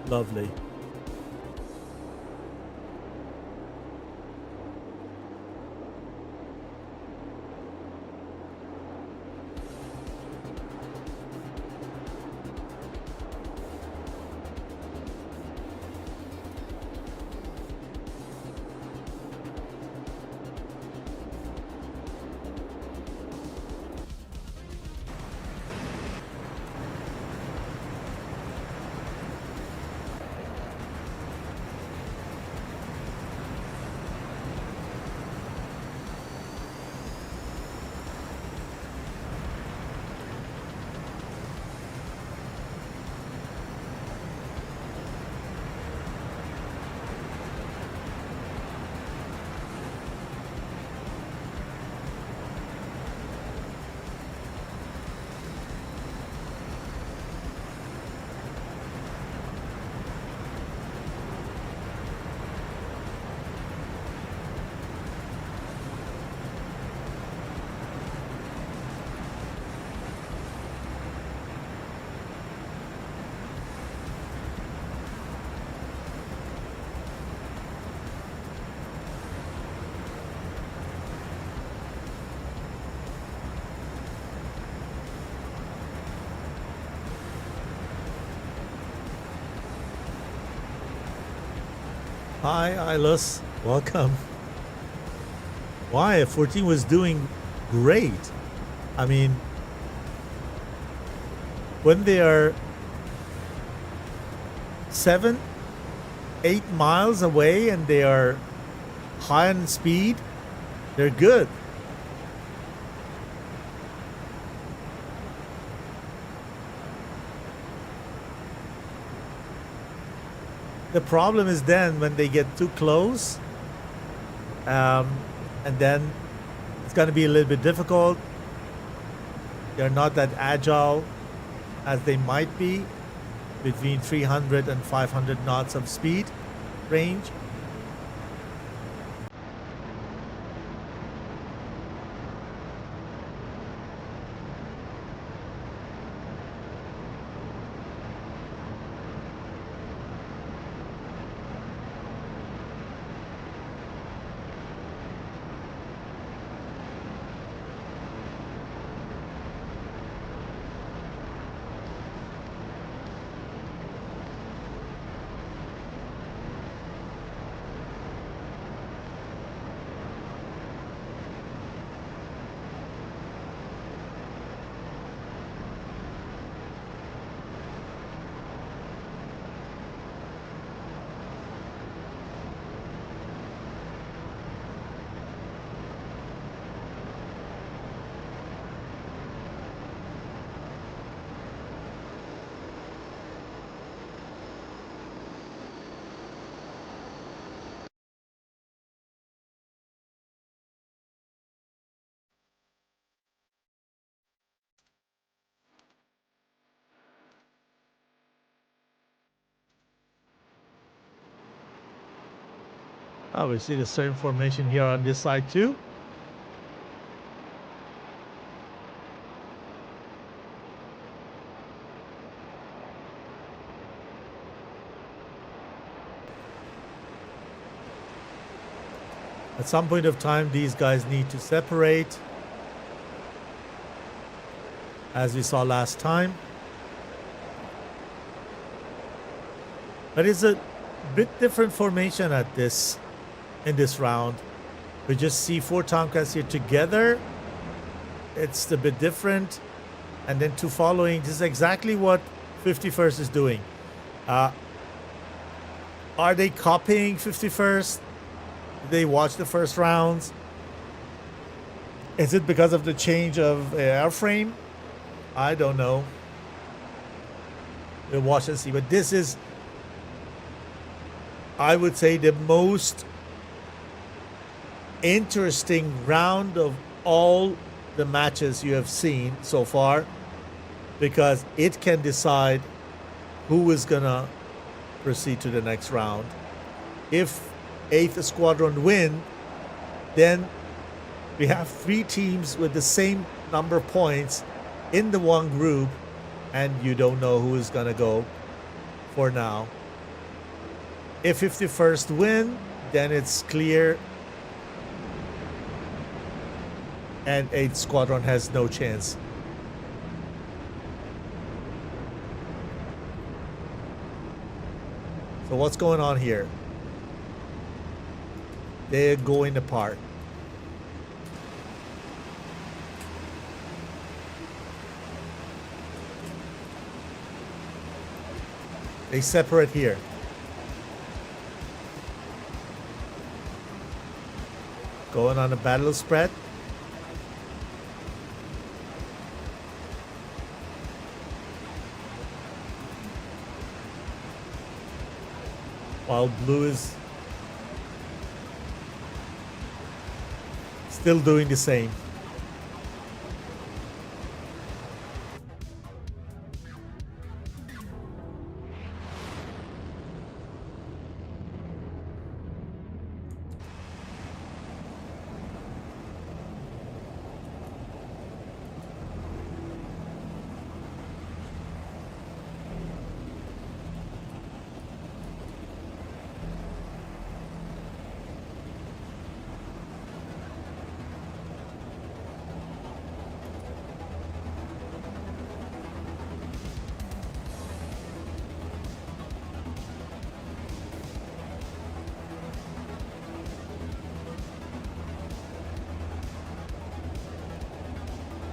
Lovely. Hi, Ilus. Welcome. Why? 14 was doing great. I mean, when they are 7, 8 miles away and they are high on speed, they're good. The problem is then when they get too close, and then it's going to be a little bit difficult. They're not that agile as they might be between 300 and 500 knots of speed range. Oh, we see the same formation here on this side too. At some point of time, these guys need to separate, as we saw last time. But it's a bit different formation in this round. We just see 4 Tomcats here together. It's a bit different. And then 2 following. This is exactly what 51st is doing. Are they copying 51st? Did they watch the first rounds? Is it because of the change of airframe? I don't know. We'll watch and see. But this is, I would say, the most interesting round of all the matches you have seen so far, because it can decide who is gonna proceed to the next round. If 8th Squadron win, then we have 3 teams with the same number of points in the one group, and you don't know who is gonna go for now. If 51st win, then it's clear. And 8th Squadron has no chance. So what's going on here? They're going apart. They separate here. Going on a battle spread. While blue is still doing the same.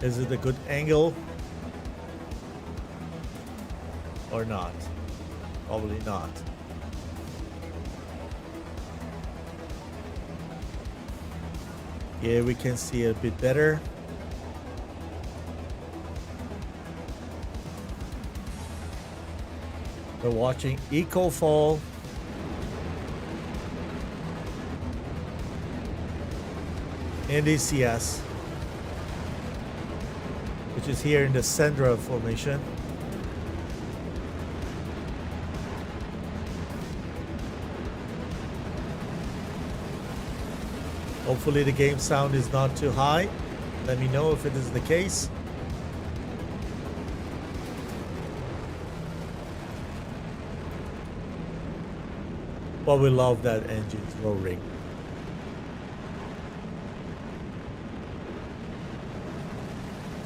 Is it a good angle or not? Probably not. Here we can see a bit better. We're watching Eco Fall. NDCS, which is here in the Sendra formation. Hopefully the game sound is not too high. Let me know if it is the case. But we love that engine's roaring.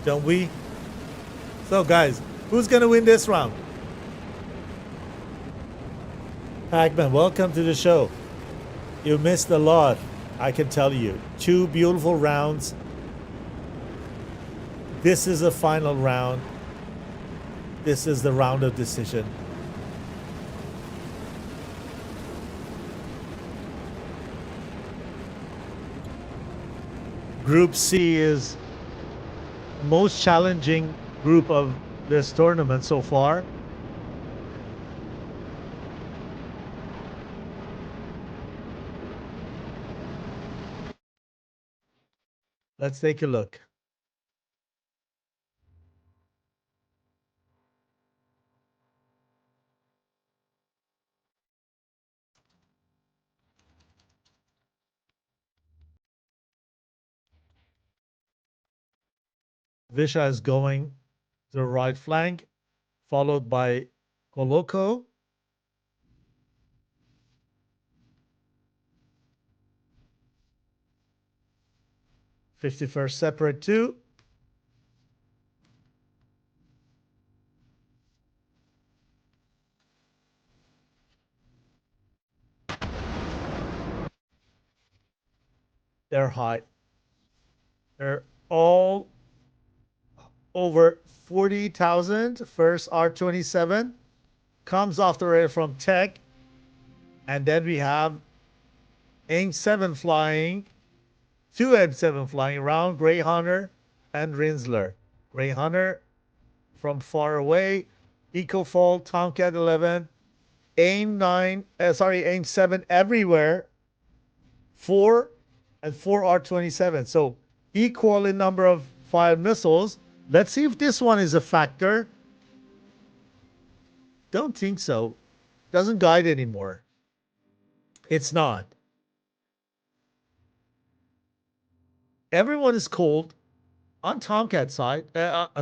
Don't we? So guys, who's gonna win this round? Pac-Man, welcome to the show. You missed a lot, I can tell you. 2 beautiful rounds. This is a final round. This is the round of decision. Group C is the most challenging group of this tournament so far. Let's take a look. Visha is going to the right flank, followed by Coloco. '51st separate 2. They're high. They're all over 40,000. First R27 comes after it from Tech. And then we have AIM 7 flying, 2 M7 flying around, Grey Hunter and Rinsler. Grey Hunter from far away, Ecofall, Tomcat 11, AIM 7 everywhere, 4 and 4 R27. So equal in number of fired missiles. Let's see if this one is a factor. Don't think so. Doesn't guide anymore. It's not. Everyone is cold on Tomcat side.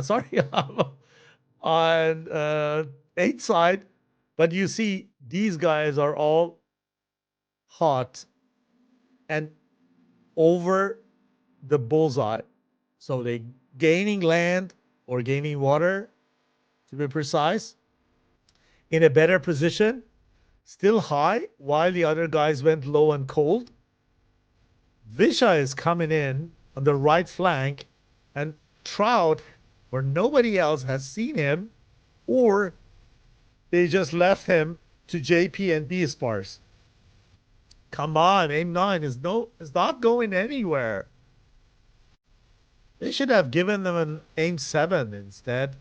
Sorry, on 8 side. But you see, these guys are all hot and over the bullseye. So they gaining land or gaining water, to be precise, in a better position, still high, while the other guys went low and cold. Visha is coming in on the right flank, and Trout, where nobody else has seen him, or they just left him to JP and B sparse. Come on, aim 9 is not going anywhere. They should have given them an aim 7 instead.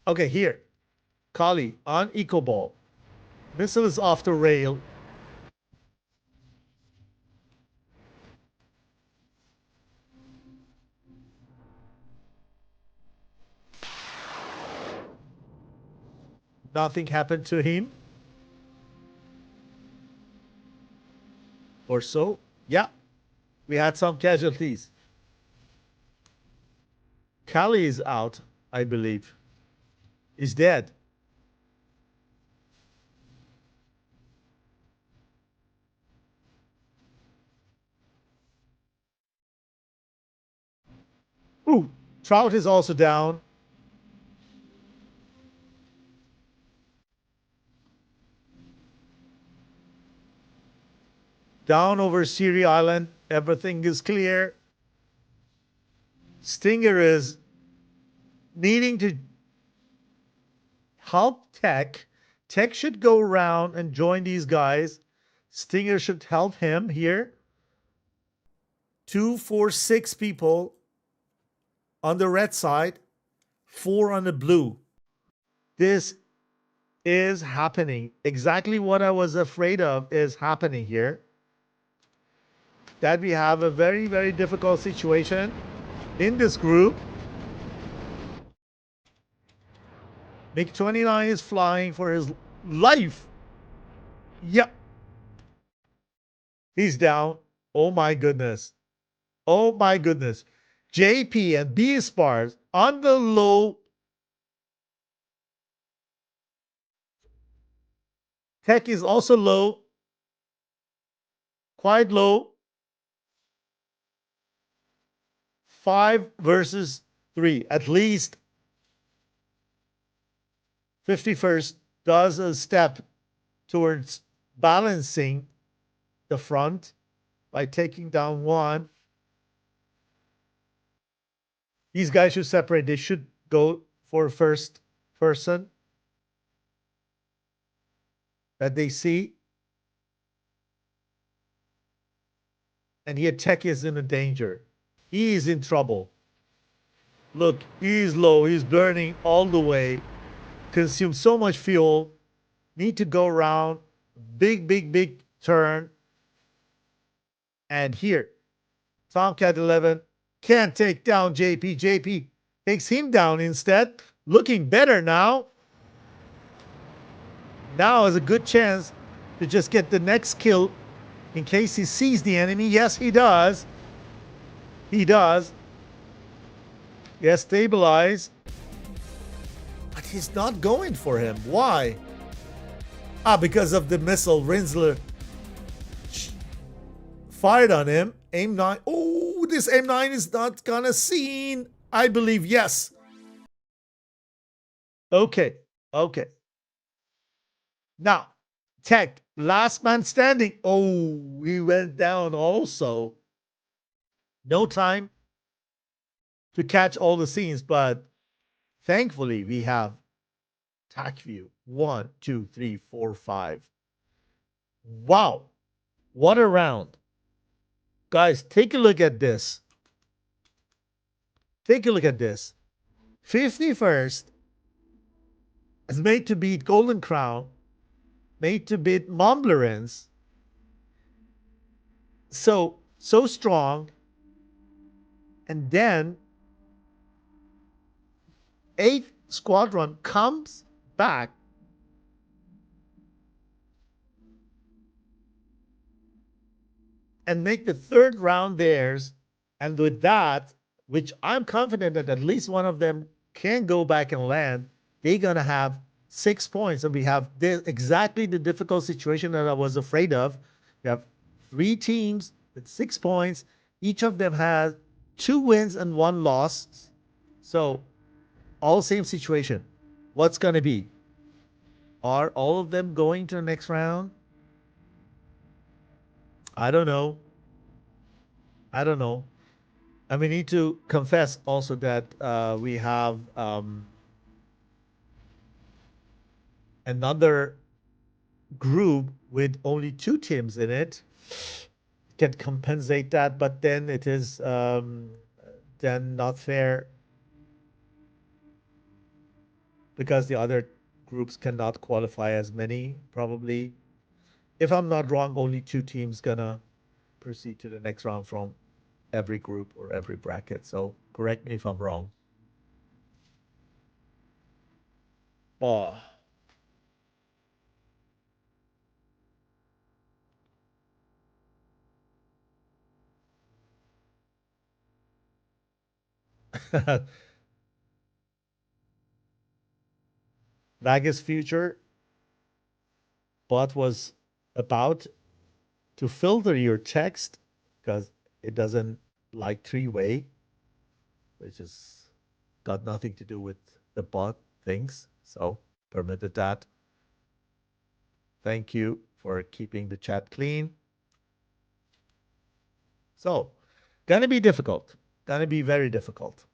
Okay, here. Kali on eco ball. Missile is off the rail. Nothing happened to him. Or so. Yeah. We had some casualties. Kali is out, I believe. Is dead. Ooh, Trout is also down. Down over Siri Island. Everything is clear. Stinger is needing to help Tech. Tech should go around and join these guys. Stinger should help him here. 2, 4, 6 people on the red side, 4 on the blue. This is happening. Exactly what I was afraid of is happening here. That we have a very, very difficult situation in this group. MiG-29 is flying for his life. Yep. He's down. Oh my goodness. Oh my goodness. JP and B spars on the low. Tech is also low. Quite low. 5 versus 3. At least 51st does a step towards balancing the front by taking down 1. These guys should separate. They should go for first person that they see. And here Tech is in a danger. He is in trouble. Look, he's low. He's burning all the way. Consumed so much fuel. Need to go around. Big, big, big turn. And here, Tomcat 11 can't take down JP. JP takes him down instead. Looking better now. Now is a good chance to just get the next kill in case he sees the enemy. Yes, he does. He does. Yes, stabilize. But he's not going for him. Why? Because of the missile. Rinsler fired on him. Aim 9. Oh, this aim 9 is not gonna seen. I believe, yes. Okay. Okay. Now, Tech, last man standing. Oh, he went down also. No time to catch all the scenes, but thankfully we have TAC view. 1, 2, 3, 4, 5. Wow. What a round. Guys, take a look at this. Take a look at this. 51st is made to beat Golden Crown, made to beat Montblerins. So strong. And then 8th Squadron comes back and make the 3rd round theirs. And with that, which I'm confident that at least one of them can go back and land, they're going to have 6 points, and we have exactly the difficult situation that I was afraid of. We have 3 teams with 6 points. Each of them has 2 wins and 1 loss. So all same situation. What's going to be? Are all of them going to the next round? I don't know. I don't know. And we need to confess also that we have another group with only 2 teams in it. Can compensate that, but then it is then not fair because the other groups cannot qualify as many. Probably, if I'm not wrong, only 2 teams gonna proceed to the next round from every group or every bracket. So correct me if I'm wrong. Oh. Vegas Future bot was about to filter your text because it doesn't like 3-way, which is got nothing to do with the bot things. So permitted that. Thank you for keeping the chat clean. So, gonna be difficult. Gonna be very difficult.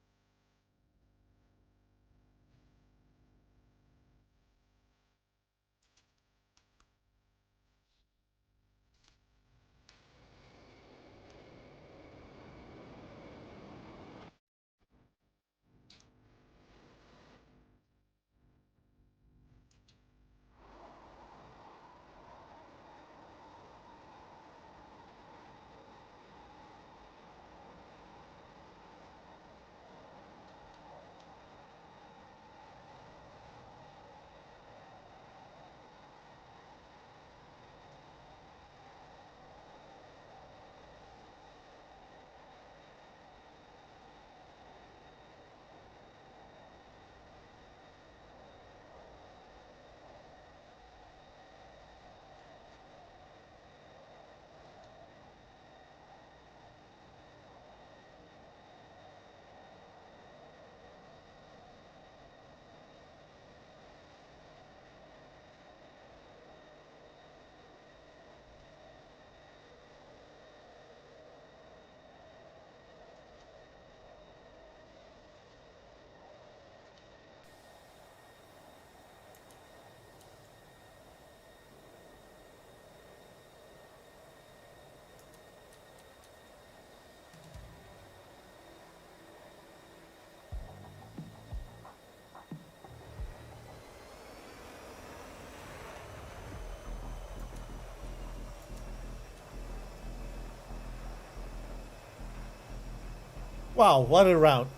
Wow, what a round.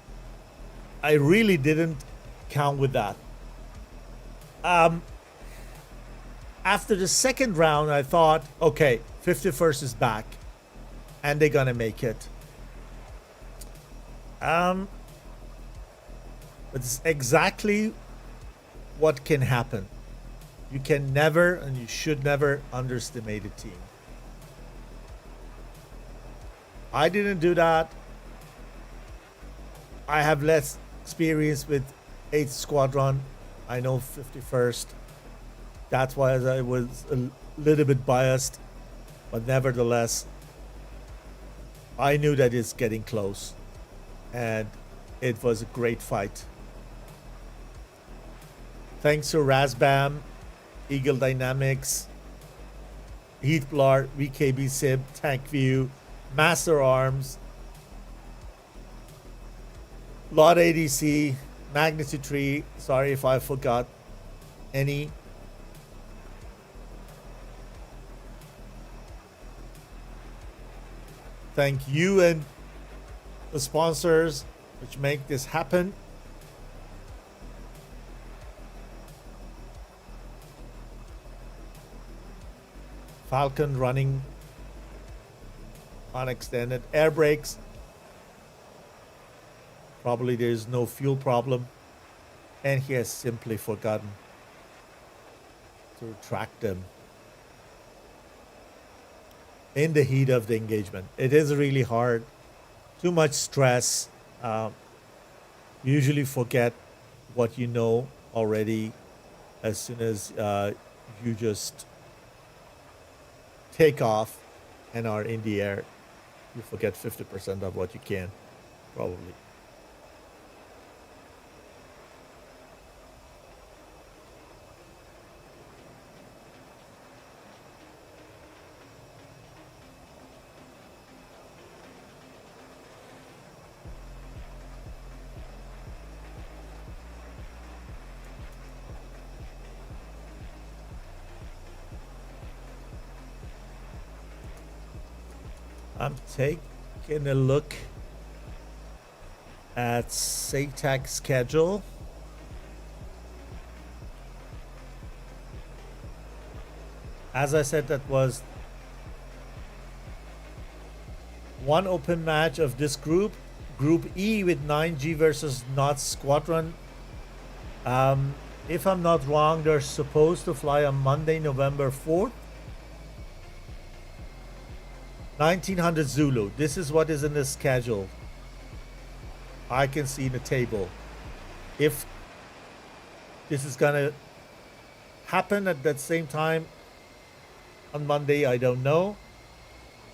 I really didn't count with that. After the second round, I thought, okay, 51st is back and they're gonna make it. It's exactly what can happen. You can never and you should never underestimate a team. I didn't do that. I have less experience with 8th Squadron. I know 51st. That's why I was a little bit biased. But nevertheless, I knew that it's getting close. And it was a great fight. Thanks to Razbam, Eagle Dynamics, Heathblart, VKB Sib, Tank View, Master Arms, Lot ADC, Magnitude 3. Sorry if I forgot any. Thank you and the sponsors which make this happen. Falcon running on extended air brakes. Probably there is no fuel problem. And he has simply forgotten to track them in the heat of the engagement. It is really hard. Too much stress. Usually forget what you know already as soon as you just take off and are in the air. You forget 50% of what you can, probably. I'm taking a look at SATAC schedule. As I said, that was one open match of this group. Group E with 9G versus Knots Squadron. If I'm not wrong, they're supposed to fly on Monday, November 4th. 1900 Zulu. This is what is in the schedule. I can see in the table. If this is gonna happen at that same time on Monday, I don't know.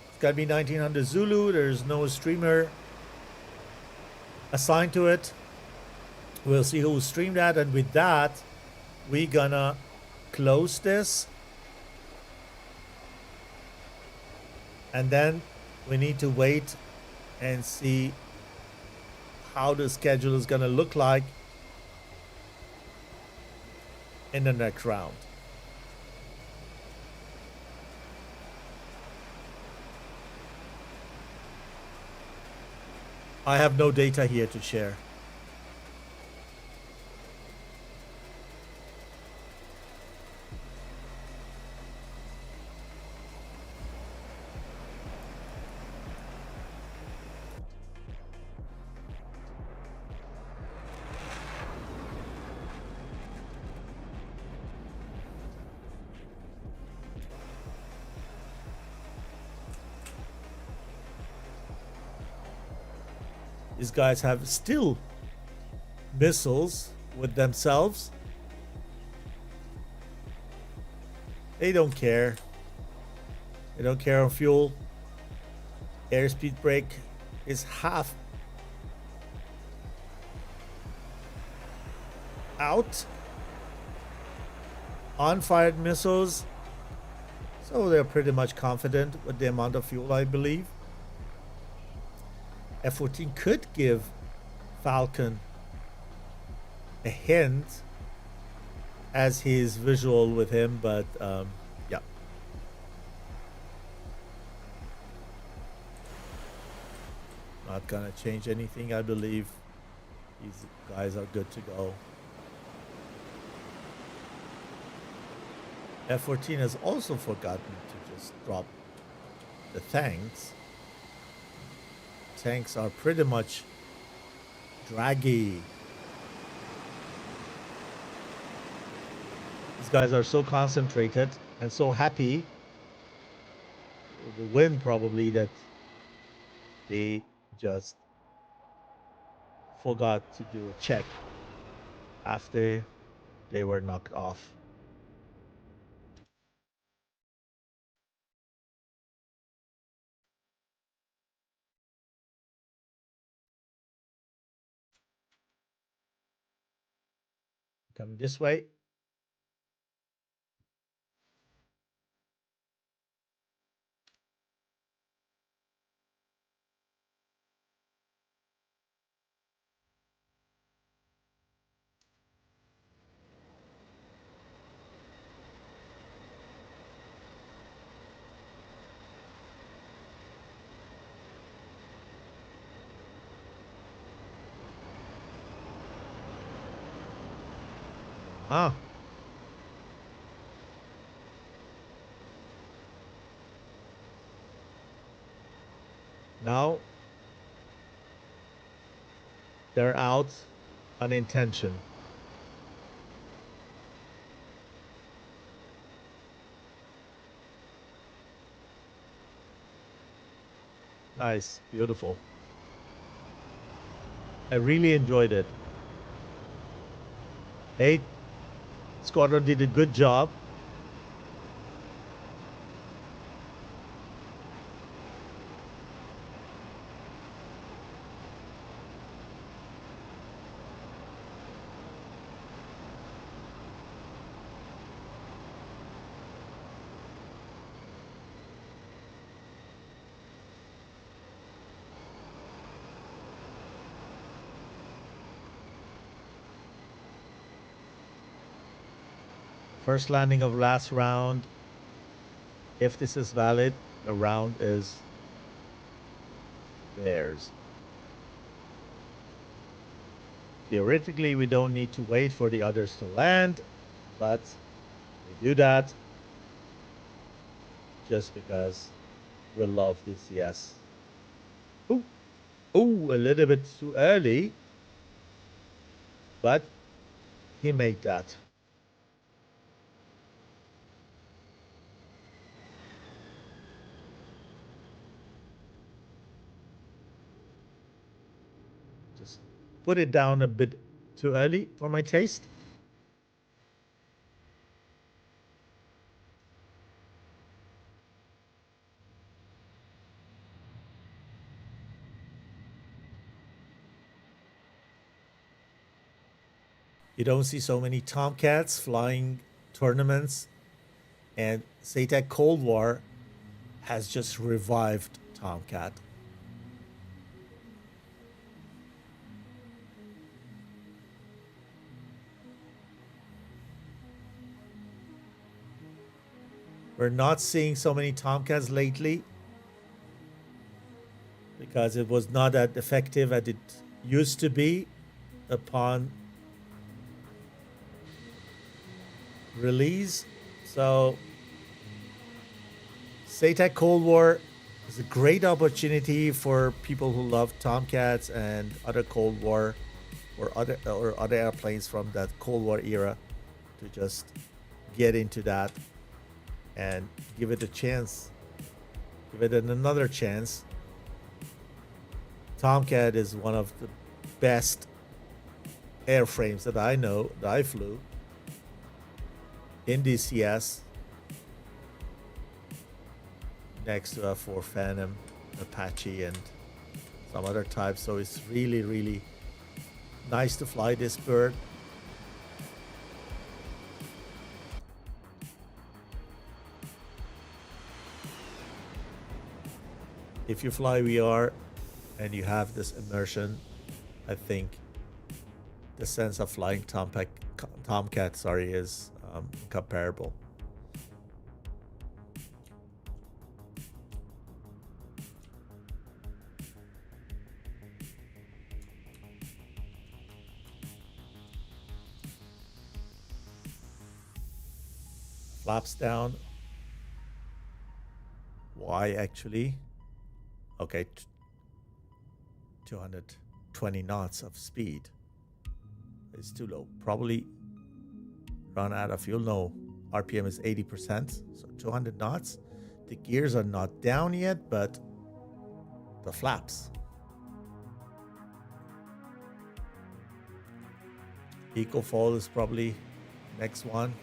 It's gotta be 1900 Zulu. There's no streamer assigned to it. We'll see who will stream that, and with that, we gonna close this. And then we need to wait and see how the schedule is going to look like in the next round. I have no data here to share. These guys have still missiles with themselves. They don't care. They don't care on fuel. Airspeed brake is half out. Unfired missiles. So they're pretty much confident with the amount of fuel, I believe. F-14 could give Falcon a hint as he's visual with him, but yeah. Not gonna change anything, I believe. These guys are good to go. F-14 has also forgotten to just drop the tanks. Tanks are pretty much draggy. These guys are so concentrated and so happy with the win, probably, that they just forgot to do a check after they were knocked off. Come this way. Ah. Now they're out on intention. Nice, beautiful. I really enjoyed it. Hey, squadron did a good job. First landing of last round. If this is valid, the round is theirs. Theoretically, we don't need to wait for the others to land, but we do that just because we love DCS. Ooh, ooh, a little bit too early, but he made that. Just put it down a bit too early for my taste. You don't see so many Tomcats flying tournaments, and SATAC Cold War has just revived Tomcat. We're not seeing so many Tomcats lately because it was not that effective as it used to be upon release. So SATAC Cold War is a great opportunity for people who love Tomcats and other Cold War or other airplanes from that Cold War era to just get into that and give it a chance. Give it another chance. Tomcat is one of the best airframes that I know that I flew in DCS, next to a F4 Phantom, Apache, and some other types. So it's really, really nice to fly this bird. If you fly VR and you have this immersion, I think the sense of flying Tomcat, is comparable. Flaps down. Why actually? Okay, 220 knots of speed. It's too low. Probably run out of fuel. No, RPM is 80%, so 200 knots. The gears are not down yet, but the flaps. Eco fall is probably next one.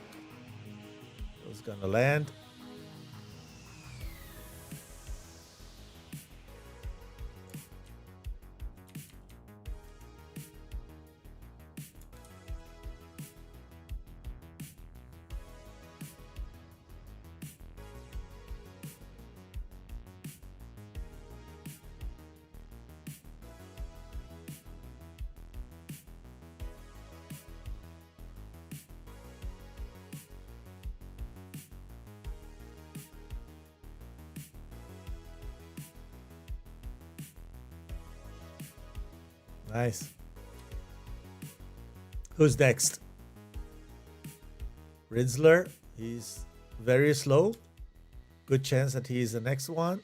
Who's gonna land? Nice. Who's next? Rinsler. He's very slow. Good chance that he is the next one.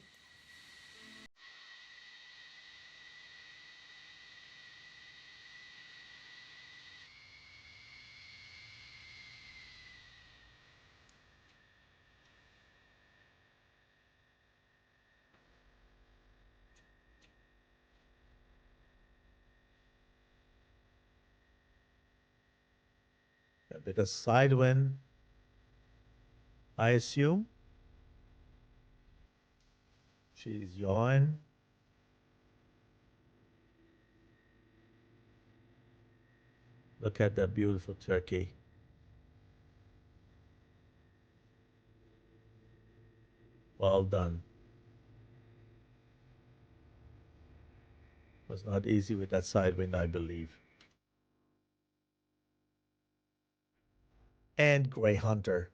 A bit of side wind, I assume. She's yawning. Look at that beautiful turkey. Well done. Was not easy with that side wind, I believe. And Grey Hunter.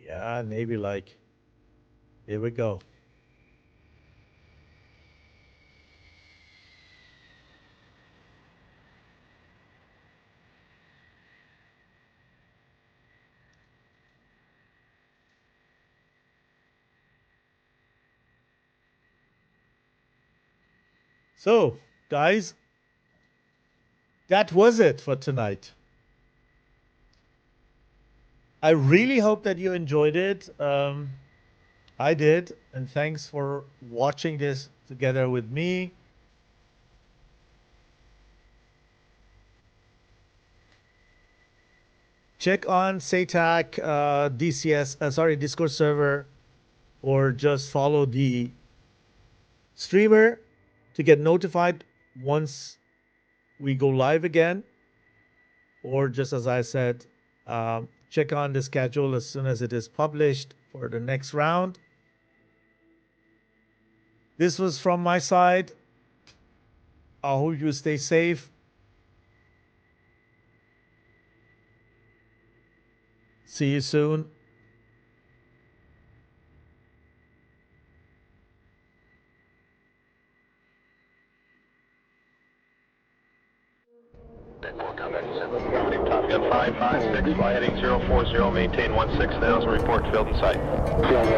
Yeah, Navy like. Here we go. So, guys, that was it for tonight. I really hope that you enjoyed it. I did, and thanks for watching this together with me. Check on SATAC Discord server, or just follow the streamer to get notified once we go live again. Or just as I said, check on the schedule as soon as it is published for the next round. This was from my side. I hope you stay safe. See you soon. Top Gun 556, fly heading 040, maintain 16,000, report to field in sight. Yeah,